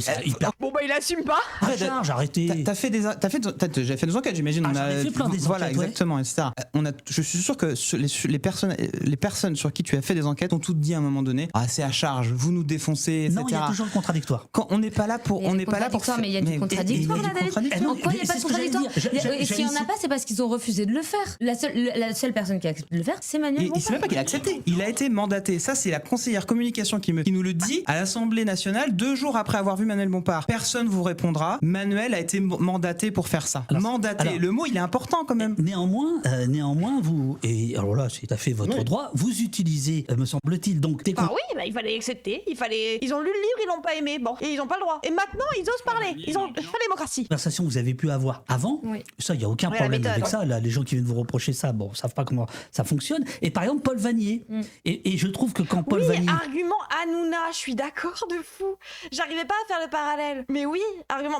bon bah il assume pas. J'ai arrêté. T'as déjà fait des enquêtes, j'imagine. J'en ai fait plein des enquêtes. Voilà, exactement, etc. Je suis sûr que les personnes sur qui tu as fait des enquêtes ont toutes dit à un moment donné, c'est à charge, vous nous défoncez, etc. Non, il y a toujours le contradictoire. Quand on n'est pas là pour, mais il y a du contradictoire là. En quoi il n'y a pas de contradictoire? Et s'il n'y en a pas, c'est parce qu'ils ont refusé de le faire. La seule personne qui a accepté de le faire, c'est Manuel Bompard. Il sait même pas qu'il a accepté. Il a été mandaté. Ça, c'est la conseillère communication qui nous le dit à l'Assemblée nationale 2 jours après avoir vu Manuel Bompard. Personne vous répondra. Manuel a été mandaté pour faire ça. Mandaté. Le mot, il est important quand même. Néanmoins, vous, et alors là, c'est tout à fait votre droit, vous utilisez, me semble-t-il, donc oui, il fallait accepter. Ils ont lu le livre, ils l'ont pas aimé. Bon, et ils n'ont pas le droit. Et maintenant, ils osent parler. Ils ont la démocratie. Conversation que vous avez pu avoir avant, ça, il n'y a aucun problème avec ça. Là, les gens qui viennent vous reprocher ça, savent pas comment ça fonctionne. Et par exemple, Paul Vanier. Et je trouve que quand Paul Vanier... argument Hanouna, je suis d'accord de fou. J'arrivais pas à faire le parallèle. Mais oui, argument,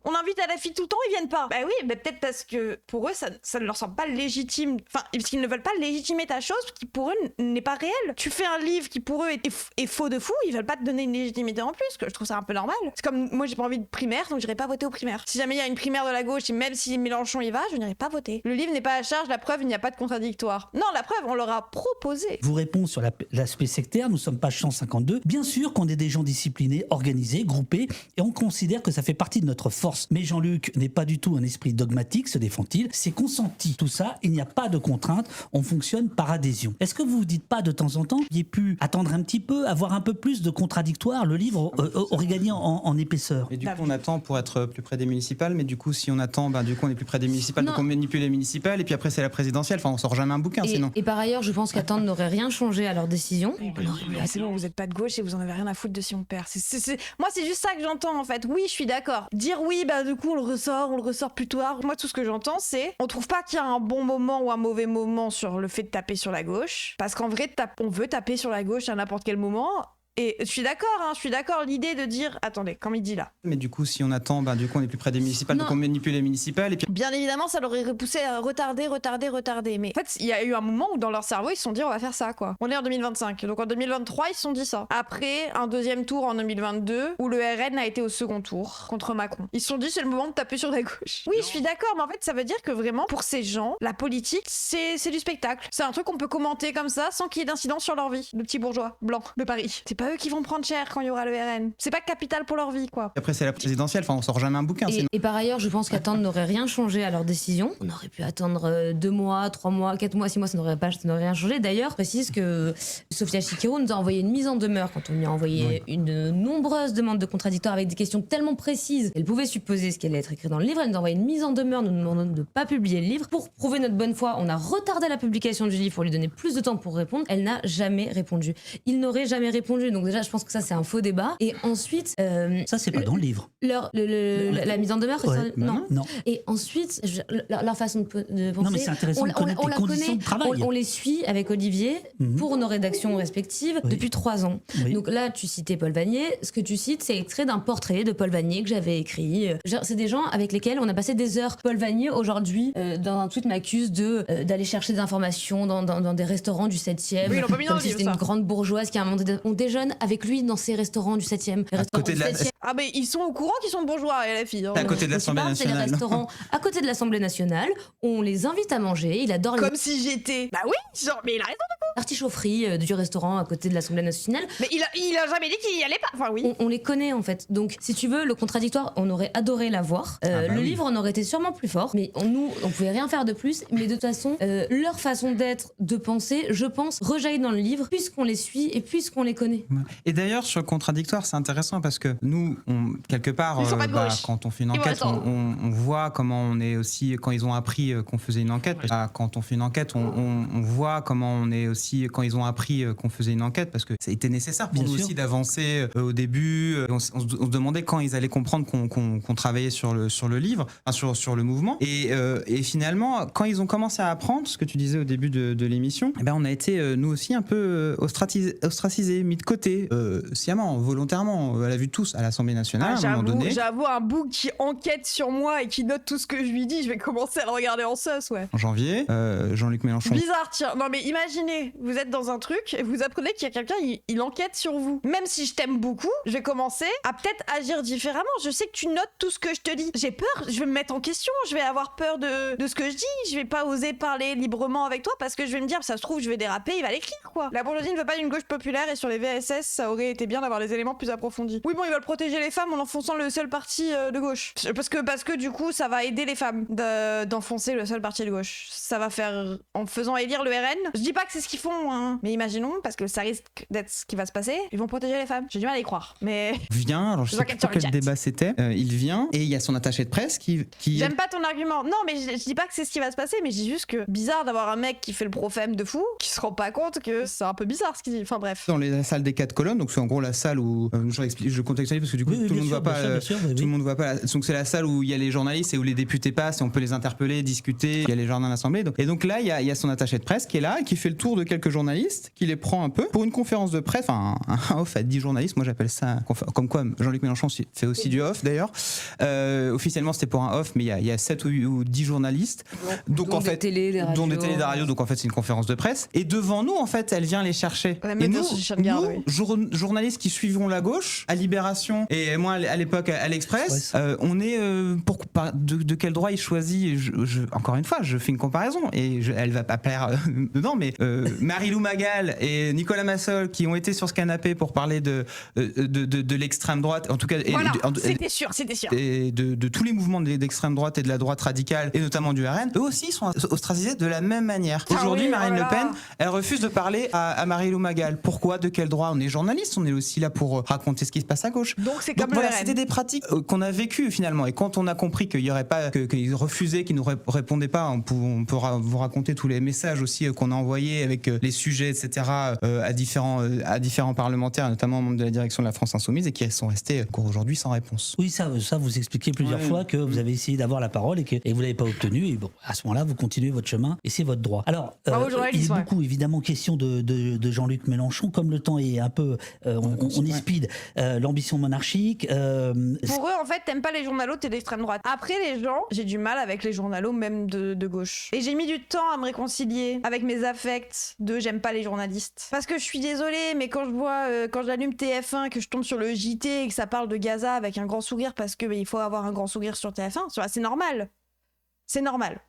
on invite à la fille tout le temps, ils viennent pas. Bah oui, peut-être parce que pour eux, ça ne leur semble pas légitime. Enfin, parce qu'ils ne veulent pas légitimer ta chose qui pour eux n'est pas réelle. Tu fais un livre qui pour eux est faux de fou, ils veulent pas te donner une légitimité en plus, que je trouve ça un peu normal. C'est comme moi, j'ai pas envie de primaire, donc j'irai pas voter aux primaires. Si jamais il y a une primaire de la gauche, et même si Mélenchon y va, je n'irai pas voter. Le livre n'est pas à charge, la preuve, il n'y a pas de contradictoire. Non, la preuve, on leur a proposé. Vous répond sur l'aspect sectaire, nous sommes page 152. Bien sûr qu'on est des gens disciplinés, organisés, groupés, et on considère que ça fait partie de notre force. Mais Jean-Luc n'est pas du tout un esprit dogmatique, se défend-il. C'est consenti. Tout ça, il n'y a pas de contrainte. On fonctionne par adhésion. Est-ce que vous vous dites pas de temps en temps, il ait pu attendre un petit peu, avoir un peu plus de contradictoire, le livre aurait gagné en épaisseur. Et du coup, on attend pour être plus près des municipales, mais du coup, si on attend, du coup, on est plus près des municipales, donc on manipule les municipales, et puis après, c'est la présidentielle. Enfin, on sort jamais un bouquin, sinon. Et par ailleurs, je pense qu'attendre n'aurait rien changé à leur décision. C'est bon, vous êtes pas de gauche et vous en avez rien à foutre de si on perd. Moi, c'est juste ça que j'entends, en fait. Oui, je suis d'accord. Dire oui, du coup, on le ressort plus tard. Moi, tout ce que j'entends, c'est on trouve pas qu'il y a un bon moment ou un mauvais moment sur le fait de taper sur la gauche. Parce qu'en vrai, on veut taper sur la gauche à n'importe quel moment. Et je suis d'accord, l'idée de dire, attendez, comme il dit là. Mais du coup, si on attend, du coup, on est plus près des municipales, donc on manipule les municipales. Et puis... Bien évidemment, ça l'aurait repoussé à retarder. Mais en fait, il y a eu un moment où dans leur cerveau, ils se sont dit, on va faire ça, quoi. On est en 2025. Donc en 2023, ils se sont dit ça. Après, un deuxième tour en 2022, où le RN a été au second tour contre Macron. Ils se sont dit, c'est le moment de taper sur la gauche. Oui, je suis d'accord, mais en fait, ça veut dire que vraiment, pour ces gens, la politique, c'est du spectacle. C'est un truc qu'on peut commenter comme ça, sans qu'il y ait d'incidence sur leur vie. De petits bourgeois blancs de Paris. C'est pas eux qui vont prendre cher quand il y aura le RN. C'est pas capital pour leur vie, quoi. Après, c'est la présidentielle, on sort jamais un bouquin. Et par ailleurs, je pense qu'attendre n'aurait rien changé à leur décision. On aurait pu attendre 2 mois, 3 mois, 4 mois, 6 mois, ça n'aurait rien changé. D'ailleurs, je précise que Sophia Chikirou nous a envoyé une mise en demeure quand on lui a envoyé une nombreuse demande de contradictoire avec des questions tellement précises. Elle pouvait supposer ce qui allait être écrit dans le livre. Elle nous a envoyé une mise en demeure, nous demandant de ne pas publier le livre. Pour prouver notre bonne foi, on a retardé la publication du livre pour lui donner plus de temps pour répondre. Elle n'a jamais répondu. Il n'aurait jamais répondu. Donc déjà, je pense que ça, c'est un faux débat. Et ensuite... ça, c'est pas dans le livre. La mise en demeure, ouais, non. Et ensuite, leur façon de penser... Non, mais c'est intéressant de connaître les conditions de travail. On les suit avec Olivier pour nos rédactions respectives depuis 3 ans. Oui. Donc là, tu citais Paul Vanier. Ce que tu cites, c'est extrait d'un portrait de Paul Vanier que j'avais écrit. C'est des gens avec lesquels on a passé des heures. Paul Vanier, aujourd'hui, dans un tweet, m'accuse d'aller chercher des informations dans des restaurants du 7e. Oui, ils l'ont pas mis dans le livre, c'était une grande bourgeoise qui a un moment on déjeune avec lui dans ces restaurants du 7e. Ah, mais ils sont au courant qu'ils sont bourgeois, et la fille. À côté de l'Assemblée nationale. C'est les restaurants à côté de l'Assemblée nationale. On les invite à manger. Il adore Comme si j'étais. Bah oui, mais il a raison. L'artichaufferie du restaurant à côté de l'Assemblée nationale. Mais il a jamais dit qu'il y allait pas. Enfin, oui. On les connaît, en fait. Donc, si tu veux, le contradictoire, on aurait adoré l'avoir. Le livre, on aurait été sûrement plus fort. Mais on pouvait rien faire de plus. Mais de toute façon, leur façon d'être, de penser, je pense, rejaillit dans le livre, puisqu'on les suit et puisqu'on les connaît. Et d'ailleurs, sur le contradictoire, c'est intéressant parce que nous, quelque part, quand on fait une enquête, on voit comment on est aussi, quand ils ont appris qu'on faisait une enquête, quand on fait une enquête, on voit comment on est aussi, quand ils ont appris qu'on faisait une enquête, parce que ça a été nécessaire pour nous aussi d'avancer au début. On se demandait quand ils allaient comprendre qu'on travaillait sur le livre, enfin, sur le mouvement. Et finalement, quand ils ont commencé à apprendre, ce que tu disais au début de l'émission, on a été, nous aussi, un peu ostracisés, mis de côté, sciemment, volontairement, à la vue de tous, à l'Assemblée nationale, à un moment donné. J'avoue, un bouc qui enquête sur moi et qui note tout ce que je lui dis, je vais commencer à le regarder en sauce, ouais. En janvier, Jean-Luc Mélenchon. Bizarre, tiens. Non, mais imaginez, vous êtes dans un truc et vous apprenez qu'il y a quelqu'un, il enquête sur vous. Même si je t'aime beaucoup, je vais commencer à peut-être agir différemment. Je sais que tu notes tout ce que je te dis. J'ai peur, je vais me mettre en question, je vais avoir peur de ce que je dis, je vais pas oser parler librement avec toi parce que je vais me dire, ça se trouve, je vais déraper, il va l'écrire, quoi. La bourgeoisie ne veut pas d'une gauche populaire et sur les VSS, ça aurait été bien d'avoir des éléments plus approfondis. Oui, bon, ils veulent protéger les femmes en enfonçant le seul parti de gauche. Parce que du coup, ça va aider les femmes d'enfoncer le seul parti de gauche. Ça va faire, en faisant élire le RN. Je dis pas que c'est ce qu'ils font, hein, mais imaginons, parce que ça risque d'être ce qui va se passer, ils vont protéger les femmes. J'ai du mal à y croire, mais... Vient, alors je sais pas quel débat c'était, il vient, et il y a son attaché de presse qui... J'aime pas ton argument. Non, mais je dis pas que c'est ce qui va se passer, mais je dis juste que bizarre d'avoir un mec qui fait le prophème de fou, qui se rend pas compte que c'est un peu bizarre ce qu'il dit. Enfin bref. Dans la salle des 4 colonnes, donc c'est en gros la salle où... je contextualise parce que du coup tout le monde voit pas... Tout le monde voit pas. Donc c'est la salle où il y a les journalistes et où les députés passent et on peut les interpeller, discuter, il y a les jardins de l'Assemblée. Et donc là, il y a son attaché de presse qui est là et qui fait le tour de quelques journalistes, qui les prend un peu pour une conférence de presse, enfin un off à 10 journalistes, moi j'appelle ça, comme quoi Jean-Luc Mélenchon fait aussi du off d'ailleurs. Officiellement c'était pour un off, mais il y a 7 ou 10 journalistes. Donc en fait, dont des télés, des radios, donc en fait c'est une conférence de presse. Et devant nous, en fait, elle vient les chercher. Et nous, journalistes qui suivront la gauche, à Libération, et moi à l'époque à l'Express, on est de quel droit il choisit, encore une fois, je fais une comparaison, et elle va pas plaire dedans, mais Marie-Lou Magal et Nicolas Massol qui ont été sur ce canapé pour parler de l'extrême droite, en tout cas, voilà, c'était sûr. Et de tous les mouvements d'extrême droite et de la droite radicale, et notamment du RN, eux aussi sont ostracisés de la même manière. Aujourd'hui, Marine Le Pen, elle refuse de parler à Marie-Lou Magal. Pourquoi? De quel droit? On est journaliste, on est aussi là pour raconter ce qui se passe à gauche. Donc c'est comme voilà, c'était des pratiques qu'on a vécues finalement. Et quand on a compris qu'il y aurait pas, qu'ils refusaient, qu'ils nous répondaient pas, on peut vous raconter tous les messages aussi qu'on a envoyés avec les sujets, etc. à différents parlementaires, notamment membres de la direction de la France Insoumise, et qui sont restés encore aujourd'hui sans réponse. Oui, ça vous expliquez plusieurs fois que vous avez essayé d'avoir la parole et vous l'avez pas obtenu. Et bon, à ce moment-là, vous continuez votre chemin et c'est votre droit. Alors, il est beaucoup évidemment question de Jean-Luc Mélenchon, comme le temps est un peu, on est speed, l'ambition monarchique. Pour eux, en fait, t'aimes pas les journalos, t'es d'extrême droite. Après, les gens, j'ai du mal avec les journalos, même de gauche. Et j'ai mis du temps à me réconcilier avec mes affects de j'aime pas les journalistes. Parce que je suis désolée, mais quand je vois, quand j'allume TF1, que je tombe sur le JT et que ça parle de Gaza avec un grand sourire, parce que il faut avoir un grand sourire sur TF1, c'est normal. C'est normal.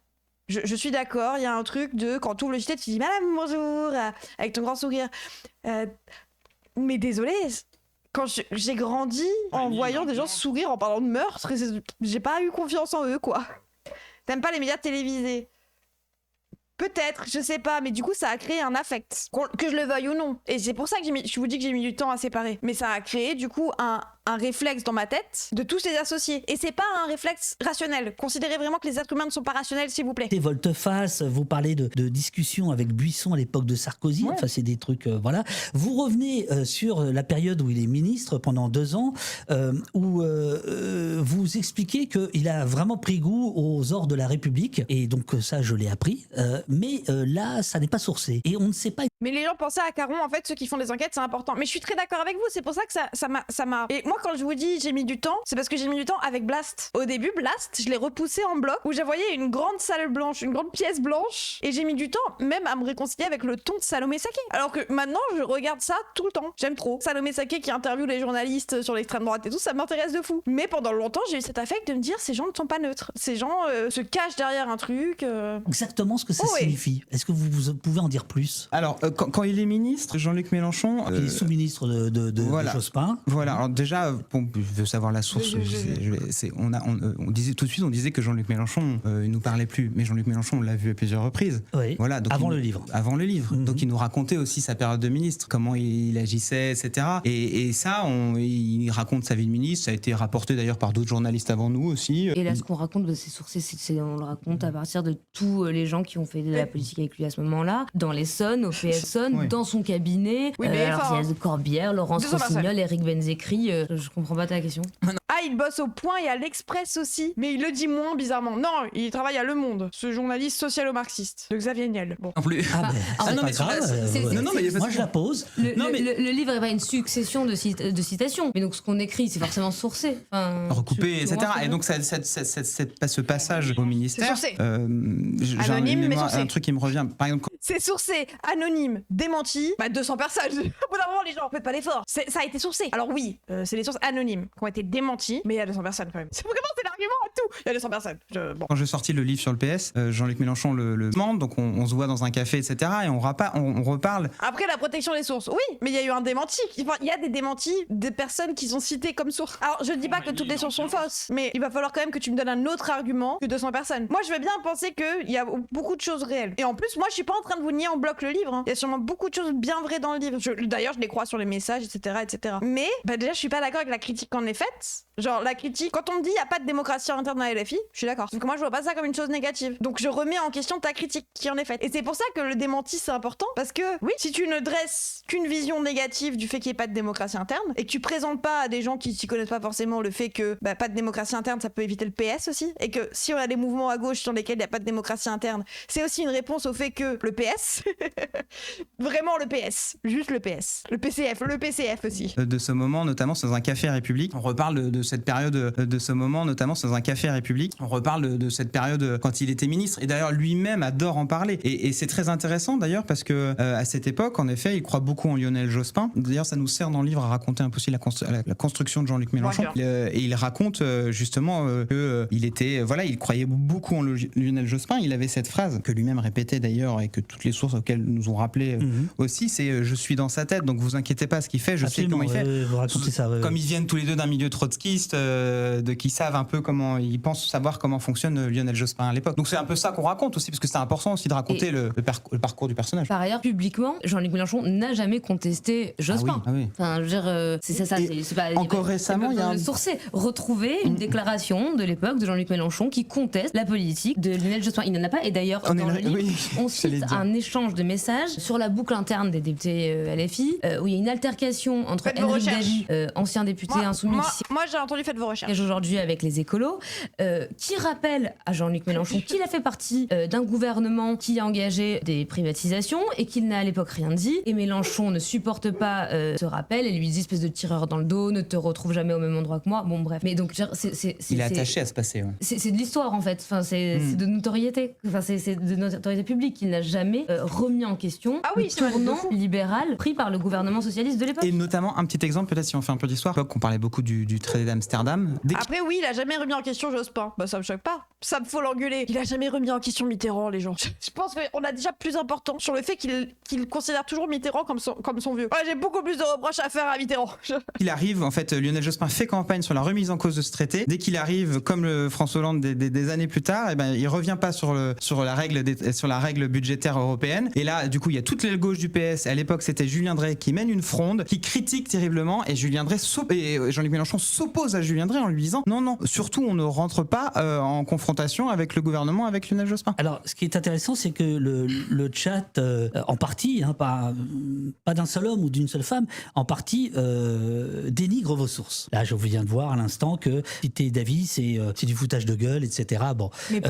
Je suis d'accord, il y a un truc de quand tu ouvres le JT, tu dis madame bonjour avec ton grand sourire. Mais désolé, quand j'ai grandi en voyant des gens sourire en parlant de meurtre, j'ai pas eu confiance en eux, quoi. T'aimes pas les médias télévisés? Peut-être, je sais pas, mais du coup ça a créé un affect, que je le veuille ou non. Et c'est pour ça que je vous dis que j'ai mis du temps à séparer. Mais ça a créé du coup un réflexe dans ma tête de tous les associer. Et c'est pas un réflexe rationnel. Considérez vraiment que les êtres humains ne sont pas rationnels, s'il vous plaît. Et volte-face, vous parlez de discussions avec Buisson à l'époque de Sarkozy, enfin c'est des trucs, voilà. Vous revenez sur la période où il est ministre pendant 2 ans, où vous expliquez qu'il a vraiment pris goût aux ors de la République, et donc ça je l'ai appris, mais là ça n'est pas sourcé. Et on ne sait pas... Mais les gens pensaient à Caron, en fait, ceux qui font des enquêtes, c'est important. Mais je suis très d'accord avec vous, c'est pour ça que ça m'a... Et moi, quand je vous dis j'ai mis du temps, c'est parce que j'ai mis du temps avec Blast. Au début, Blast, je l'ai repoussé en bloc, où j'ai voyé une grande salle blanche, une grande pièce blanche, et j'ai mis du temps même à me réconcilier avec le ton de Salomé Saké. Alors que maintenant, je regarde ça tout le temps. J'aime trop. Salomé Saké qui interviewe les journalistes sur l'extrême droite et tout, ça m'intéresse de fou. Mais pendant longtemps, j'ai eu cet affect de me dire ces gens ne sont pas neutres. Ces gens se cachent derrière un truc. Exactement ce que ça signifie. Est-ce que vous pouvez en dire plus? Alors, quand il est ministre, Jean-Luc Mélenchon... il est sous-ministre de Jospin. Voilà, alors déjà, je veux savoir la source. On disait tout de suite, on disait que Jean-Luc Mélenchon il nous parlait plus, mais Jean-Luc Mélenchon, on l'a vu à plusieurs reprises. Oui. Voilà, donc avant le livre. Mm-hmm. Donc il nous racontait aussi sa période de ministre, comment il agissait, etc. Et ça, il raconte sa vie de ministre. Ça a été rapporté d'ailleurs par d'autres journalistes avant nous aussi. Et là, ce qu'on raconte, c'est sourcé, on le raconte à partir de tous les gens qui ont fait de la politique avec lui à ce moment-là, dans l'Essonne, au PSON, dans son cabinet. Oui, mais alors il y a Corbière, Laurence Rossignol, Éric Benzécry. Je comprends pas ta question. il bosse au Point et à l'Express aussi. Mais il le dit moins bizarrement. Non, il travaille à Le Monde, ce journaliste socialo-marxiste de Xavier Niel. Bon. En plus. Ah, c'est pas grave. Moi, je la pose. Le livre n'est pas une succession de citations. Mais donc, ce qu'on écrit, c'est forcément sourcé. Recoupé, etc. Et donc, ce passage au ministère. C'est sourcé. Anonyme, mais sourcé. Un truc qui me revient. Par exemple, c'est sourcé, anonyme, démenti. 200 personnes. Au bout d'un moment, les gens, faites pas l'effort. Ça a été sourcé. Alors oui, c'est des sources anonymes qui ont été démenties, mais il y a 200 personnes quand même. C'est l'argument à tout. Il y a 200 personnes. Quand j'ai sorti le livre sur le PS, Jean-Luc Mélenchon le demande, donc on se voit dans un café, etc. Et on reparle. Après, la protection des sources, oui, mais il y a eu un démenti. Il y a des démentis des personnes qui sont citées comme sources. Alors, je dis pas que toutes les sources sont fausses, mais il va falloir quand même que tu me donnes un autre argument que 200 personnes. Moi, je veux bien penser qu'il y a beaucoup de choses réelles. Et en plus, moi, je suis pas en train de vous nier en bloc le livre. Il y a sûrement beaucoup de choses bien vraies dans le livre. D'ailleurs, je les crois sur les messages, etc. etc. Mais déjà, je suis pas d'accord avec la critique qu'on est faite. Genre, la critique, quand on me dit il n'y a pas de démocratie interne à LFI, je suis d'accord. Parce que moi, je vois pas ça comme une chose négative. Donc, je remets en question ta critique qui en est faite. Et c'est pour ça que le démenti, c'est important. Parce que, oui, si tu ne dresses qu'une vision négative du fait qu'il n'y ait pas de démocratie interne, et que tu présentes pas à des gens qui s'y connaissent pas forcément le fait que pas de démocratie interne, ça peut éviter le PS aussi, et que si on a des mouvements à gauche sur lesquels il n'y a pas de démocratie interne, c'est aussi une réponse au fait que le PS, vraiment le PS, juste le PS, le PCF aussi. De ce moment, notamment dans un café République, on reparle de cette période de ce moment, notamment dans un café République, on reparle de cette période quand il était ministre, et d'ailleurs lui-même adore en parler, et c'est très intéressant d'ailleurs parce que à cette époque, en effet, il croit beaucoup en Lionel Jospin. D'ailleurs, ça nous sert dans le livre à raconter un peu aussi la construction de Jean-Luc Mélenchon. Et il raconte justement qu'il était, il croyait beaucoup en Lionel Jospin. Il avait cette phrase que lui-même répétait d'ailleurs et que toutes les sources auxquelles nous ont rappelé aussi, c'est je suis dans sa tête, donc vous inquiétez pas ce qu'il fait, je sais comment il fait. Vous racontez ça. Comme ils viennent tous les deux d'un milieu trotskiste, qui savent un peu comment, ils pensent savoir comment fonctionne Lionel Jospin à l'époque. Donc c'est un peu ça qu'on raconte aussi, parce que c'est important aussi de raconter le parcours du personnage. Par ailleurs, publiquement, Jean-Luc Mélenchon n'a jamais contesté Jospin. Ah oui. Enfin, je veux dire, c'est ça. C'est pas, encore récemment, il y a sourcé. Retrouver une déclaration de l'époque de Jean-Luc Mélenchon qui conteste la politique de Lionel Jospin. Il n'en a pas. Et d'ailleurs, dans le livre, on cite un échange de messages sur la boucle interne des députés LFI, où il y a une altercation entre Henri Davy, ancien député insoumis, moi j'ai entendu, faites vos recherches. Aujourd'hui avec les écolos, qui rappelle à Jean-Luc Mélenchon qu'il a fait partie d'un gouvernement qui a engagé des privatisations et qu'il n'a à l'époque rien dit. Et Mélenchon ne supporte pas ce rappel et lui dit espèce de tireur dans le dos, ne te retrouve jamais au même endroit que moi. Bon bref. Mais donc il est attaché à se passer. Ouais. C'est de l'histoire en fait. Enfin, c'est de notoriété. Enfin, c'est de notoriété publique qu'il n'a jamais remis en question le tournant libéral pris par le gouvernement socialiste de l'époque. Et notamment un petit exemple, peut-être si on fait un peu d'histoire, on parlait beaucoup du traité d'Amsterdam. Après oui, il a jamais remis en question Jospin. Ça me choque pas. Ça me faut l'engueuler. Il a jamais remis en question Mitterrand, les gens. Je pense qu'on a déjà plus important sur le fait qu'il considère toujours Mitterrand comme son vieux. J'ai beaucoup plus de reproches à faire à Mitterrand. Il arrive, en fait, Lionel Jospin fait campagne sur la remise en cause de ce traité. Dès qu'il arrive, comme le François Hollande des années plus tard, il revient pas sur la règle budgétaire européenne. Et là, du coup, il y a toute l'aile gauche du PS. À l'époque, c'était Julien Drey qui mène une fronde, qui critique terriblement, et Jean-Luc Mélenchon s'oppose à Julien Drey en lui disant non, surtout on ne rentre pas en confrontation avec le gouvernement, avec Lionel Jospin. Alors, ce qui est intéressant, c'est que le chat, en partie, pas d'un seul homme ou d'une seule femme, en partie dénigre vos sources. Là, je viens de voir à l'instant que citer Davy, c'est du foutage de gueule, etc. Bon. Mais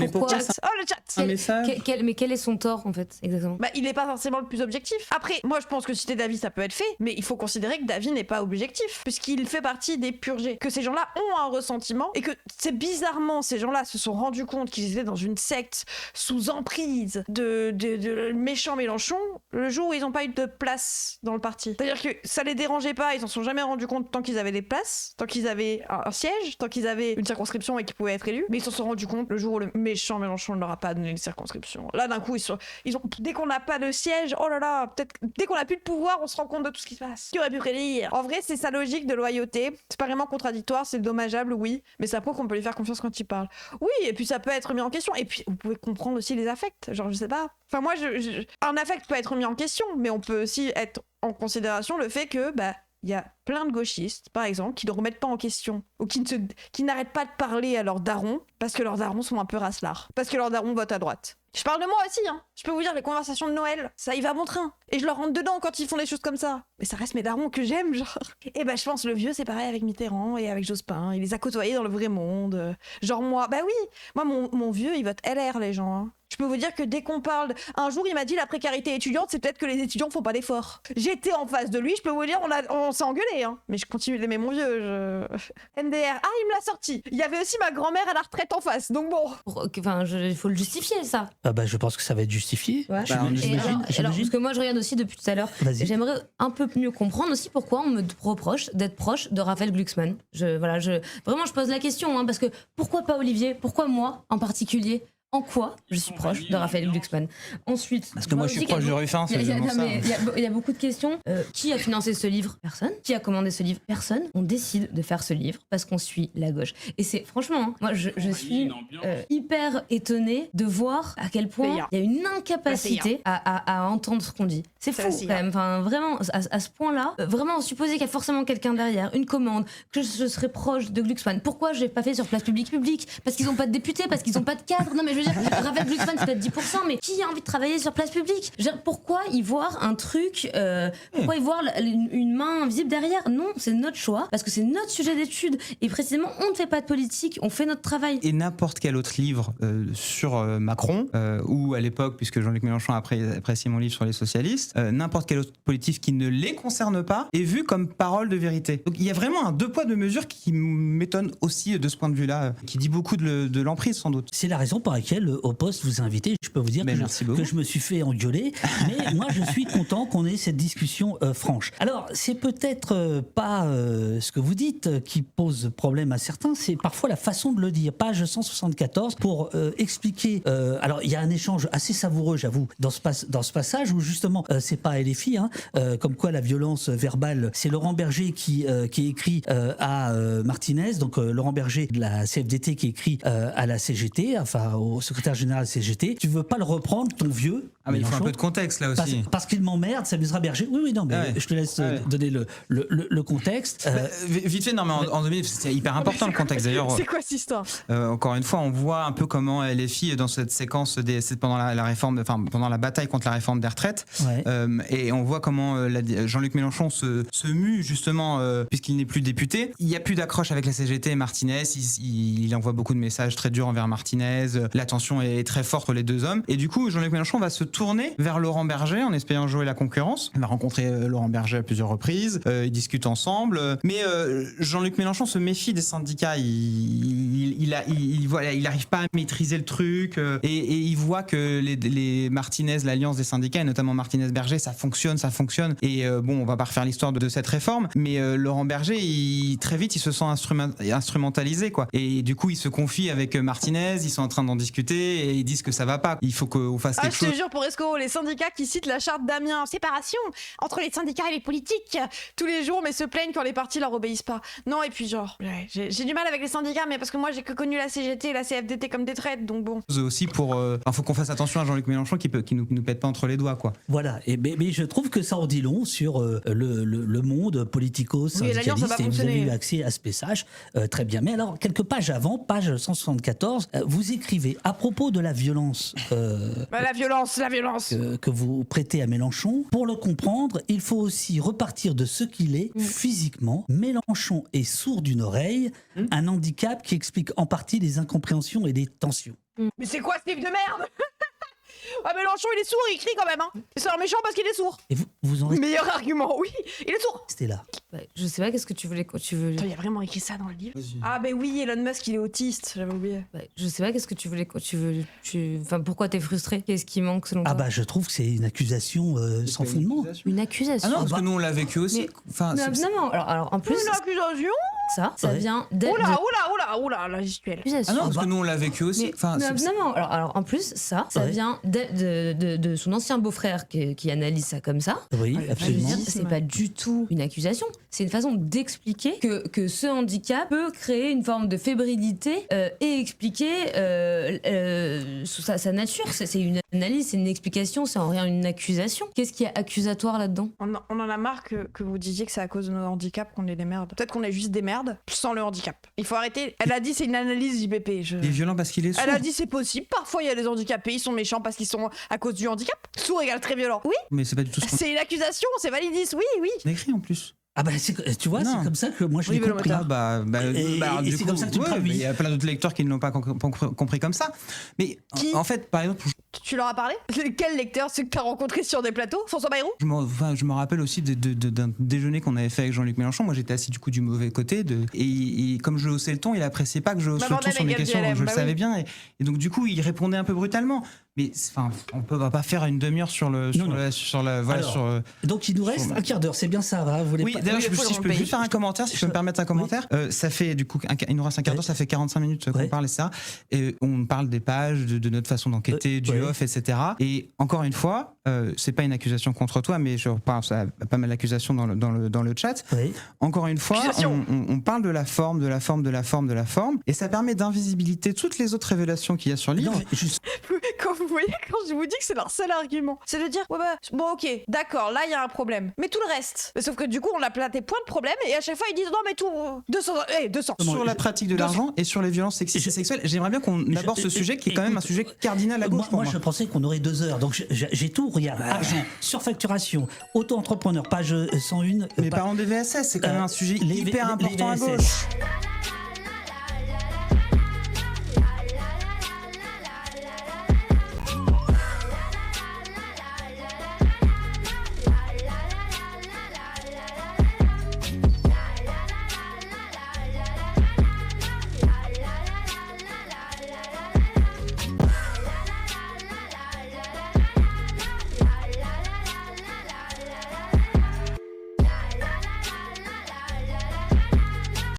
pourquoi le chat. Un message. Mais quel est son tort en fait exactement? Il n'est pas forcément le plus objectif. Après, moi je pense que citer Davy ça peut être fait, mais il faut considérer que Davy n'est pas objectif, puisqu'il fait partie des purgés. Que ces gens-là ont un ressentiment et que c'est bizarrement ces gens-là se sont rendus compte qu'ils étaient dans une secte sous emprise de méchants Mélenchon le jour où ils n'ont pas eu de place dans le parti. C'est-à-dire que ça les dérangeait pas, ils s'en sont jamais rendus compte tant qu'ils avaient des places, tant qu'ils avaient un siège, tant qu'ils avaient une circonscription et qu'ils pouvaient être élus, mais ils s'en sont rendus compte le jour où le méchant Mélenchon ne leur a pas donné une circonscription. Là d'un coup ils ont dès qu'on n'a pas de siège, oh là là, peut-être dès qu'on n'a plus de pouvoir, on se rend compte de tout ce qui se passe. Qui aurait pu prédire? En vrai, c'est sa logique de loyauté. C'est pas vraiment contradictoire, c'est dommageable, oui, mais ça prouve qu'on peut lui faire confiance quand il parle. Oui, et puis ça peut être mis en question. Et puis vous pouvez comprendre aussi les affects. Genre, je sais pas. Enfin, moi, un affect peut être mis en question, mais on peut aussi être en considération le fait que, il y a plein de gauchistes, par exemple, qui ne remettent pas en question ou qui n'arrêtent pas de parler à leurs darons parce que leurs darons sont un peu racelards, parce que leurs darons votent à droite. Je parle de moi aussi, hein. Je peux vous dire, les conversations de Noël, ça y va à mon train. Et je leur rentre dedans quand ils font des choses comme ça. Mais ça reste mes darons que j'aime, genre. Et je pense le vieux, c'est pareil avec Mitterrand et avec Jospin. Il les a côtoyés dans le vrai monde. Genre moi, moi, mon vieux, il vote LR, les gens, hein. Je peux vous dire que dès qu'on parle... Un jour, il m'a dit la précarité étudiante, c'est peut-être que les étudiants font pas d'efforts. J'étais en face de lui, je peux vous dire, on s'est engueulé, hein. Mais je continue d'aimer mon vieux. MDR. Ah, il me l'a sorti. Il y avait aussi ma grand-mère à la retraite en face, donc bon. Enfin, il faut le justifier, ça. Je pense que ça va être justifié. Ouais. Alors, parce que moi, je regarde aussi depuis tout à l'heure. J'aimerais un peu mieux comprendre aussi pourquoi on me reproche d'être proche de Raphaël Glucksmann. Vraiment, je pose la question, hein, parce que pourquoi pas Olivier ? Pourquoi moi, en particulier ? En quoi je suis proche de Raphaël Glucksmann. Ensuite, parce que moi je suis proche du Ruffin, c'est vraiment ça. Il y a beaucoup de questions. Qui a financé ce livre ? Personne. Qui a commandé ce livre ? Personne. On décide de faire ce livre parce qu'on suit la gauche. Et c'est franchement, hein, moi je suis hyper étonnée de voir à quel point il y a une incapacité à entendre ce qu'on dit. C'est fou quand même. Enfin, vraiment, à ce point-là, vraiment supposer qu'il y a forcément quelqu'un derrière, une commande, que je serais proche de Glucksmann. Pourquoi j'ai pas fait sur place publique ? Parce qu'ils n'ont pas de députés, parce qu'ils n'ont pas de cadre. Non mais je veux dire, Raphaël Glucksmann c'est peut-être 10%, mais qui a envie de travailler sur place publique ? Pourquoi y voir un truc, pourquoi y voir une main invisible derrière ? Non, c'est notre choix, parce que c'est notre sujet d'étude, et précisément on ne fait pas de politique, on fait notre travail. Et n'importe quel autre livre sur Macron, ou à l'époque, puisque Jean-Luc Mélenchon a apprécié mon livre sur les socialistes, n'importe quel autre politique qui ne les concerne pas est vu comme parole de vérité. Donc il y a vraiment un deux poids deux mesures qui m'étonne aussi de ce point de vue-là, qui dit beaucoup de l'emprise sans doute. C'est la raison pour laquelle au poste vous a invité. Je peux vous dire que je me suis fait engueuler, mais moi je suis content qu'on ait cette discussion franche. Alors c'est peut-être pas ce que vous dites qui pose problème à certains, c'est parfois la façon de le dire. Page 174 pour expliquer. Alors il y a un échange assez savoureux, j'avoue, dans ce passage où justement c'est pas LFI, hein, comme quoi la violence verbale, c'est Laurent Berger qui écrit à Martinez, donc Laurent Berger de la CFDT qui écrit à la CGT, enfin au secrétaire général CGT. Tu veux pas le reprendre, ton vieux? Ah mais il faut un peu de contexte là aussi. Parce qu'il m'emmerde, ça amusera Berger. Oui, non, mais je te laisse donner le contexte. Vite fait, non mais en 2000, c'est hyper important le contexte d'ailleurs. C'est quoi cette histoire? Encore une fois, on voit un peu comment LFI dans cette séquence pendant la réforme, enfin pendant la bataille contre la réforme des retraites, et on voit comment Jean-Luc Mélenchon se mue justement puisqu'il n'est plus député. Il n'y a plus d'accroche avec la CGT et Martinez. Il envoie beaucoup de messages très durs envers Martinez. La tension est très forte entre les deux hommes. Et du coup, Jean-Luc Mélenchon va se tourner vers Laurent Berger en espérant jouer la concurrence. Il va rencontrer Laurent Berger à plusieurs reprises. Ils discutent ensemble. Mais Jean-Luc Mélenchon se méfie des syndicats. Il n'arrive pas à maîtriser le truc. Et il voit que les Martinez, l'alliance des syndicats, et notamment Martinez-Berger, ça fonctionne. Et on va pas refaire l'histoire de cette réforme. Mais Laurent Berger, très vite, il se sent instrumentalisé, quoi. Et du coup, il se confie avec Martinez. Ils sont en train d'en discuter et ils disent que ça va pas. Il faut qu'on fasse quelque chose. Je te jure, pour Esco, les syndicats qui citent la charte d'Amiens, séparation entre les syndicats et les politiques tous les jours, mais se plaignent quand les partis leur obéissent pas. Non, et puis j'ai du mal avec les syndicats, mais parce que moi j'ai que connu la CGT et la CFDT comme des traites, donc bon. Aussi faut qu'on fasse attention à Jean-Luc Mélenchon qui nous pète pas entre les doigts, quoi. Voilà. Mais je trouve que ça en dit long sur le monde politico-syndicaliste, et vous avez eu accès à ce message très bien. Mais alors, quelques pages avant, page 174, vous écrivez à propos de la violence. La violence que vous prêtez à Mélenchon. Pour le comprendre, il faut aussi repartir de ce qu'il est physiquement. Mélenchon est sourd d'une oreille, un handicap qui explique en partie les incompréhensions et les tensions. Mais c'est quoi ce type de merde? Ah, Mélenchon, il est sourd, il crie quand même, hein. C'est un méchant parce qu'il est sourd. Et vous en restez... Meilleur argument, oui, il est sourd. C'était là. Je sais pas, qu'est-ce que tu voulais... Il y a vraiment écrit ça dans le livre. Ah ben oui, Elon Musk, il est autiste, j'avais oublié. Je sais pas, qu'est-ce que tu voulais... Enfin, pourquoi t'es frustré? Qu'est-ce qui manque selon toi? Je trouve que c'est une accusation sans fondement. Une accusation? Ah non, parce que nous on l'a vécu aussi. Non, alors en plus... Une accusation? Ça vient Oula, la gestuelle. Ah non, parce que nous on l'a vécu aussi. Non. Alors en plus, ça vient de son ancien beau-frère qui analyse ça comme ça. Oui, absolument. C'est pas du tout une accusation. C'est une façon d'expliquer que ce handicap peut créer une forme de fébrilité et expliquer sa nature. C'est une analyse, c'est une explication, c'est en rien une accusation. Qu'est-ce qui est accusatoire là-dedans ? On en a marre que vous disiez que c'est à cause de nos handicaps qu'on est des merdes. Peut-être qu'on est juste des merdes sans le handicap. Il faut arrêter. Elle a dit c'est une analyse JBP. Il est violent parce qu'il est sourd. Elle a dit c'est possible. Parfois il y a des handicapés, ils sont méchants parce qu'ils sont à cause du handicap. Sourd égale très violent. Oui. Mais c'est pas du tout ce qu'on... C'est une accusation, c'est validiste. Oui. On écrit en plus. Ah bah tu vois, c'est comme ça que moi je l'ai compris. Et c'est comme ça que tu traduis. Il y a plein d'autres lecteurs qui ne l'ont pas compris comme ça. Mais en fait, par exemple... Tu leur as parlé ? Quel lecteur, ceux que tu as rencontrés sur des plateaux ? François Bayrou ? Je me rappelle aussi d'un déjeuner qu'on avait fait avec Jean-Luc Mélenchon. Moi j'étais assis du coup du mauvais côté. Et comme je haussais le ton, il appréciait pas que je hausse le ton sur mes questions. Donc je le savais bien. Et donc du coup, il répondait un peu brutalement. Mais on va pas faire une demi-heure sur le... Donc il nous reste un quart d'heure, c'est bien ça, va. Oui, d'ailleurs, si je peux juste faire un commentaire, si je peux me permettre un commentaire. Ça fait du coup, il nous reste un quart d'heure, ça fait 45 minutes qu'on parle et ça. Et on parle des pages, de notre façon d'enquêter, du off, etc. Et encore une fois, c'est pas une accusation contre toi, mais je reparle, ça a pas mal d'accusations dans le chat. Oui. Encore une fois, on parle de la forme, et ça permet d'invisibilité toutes les autres révélations qu'il y a sur le livre. Quand vous voyez, quand je vous dis que c'est leur seul argument, c'est de dire bon ok, d'accord, là il y a un problème, mais tout le reste. Mais sauf que du coup on a platé plein de problèmes et à chaque fois ils disent non mais tout 200. Sur la pratique de l'argent et sur les violences sexistes et sexuelles, j'aimerais bien qu'on aborde ce sujet qui est quand même un sujet cardinal à gauche. Moi je pensais qu'on aurait 2 heures, donc j'ai tout. Regarde, argent, surfacturation, auto-entrepreneur, page 101. Mais parlons des VSS, c'est quand même un sujet hyper important à gauche.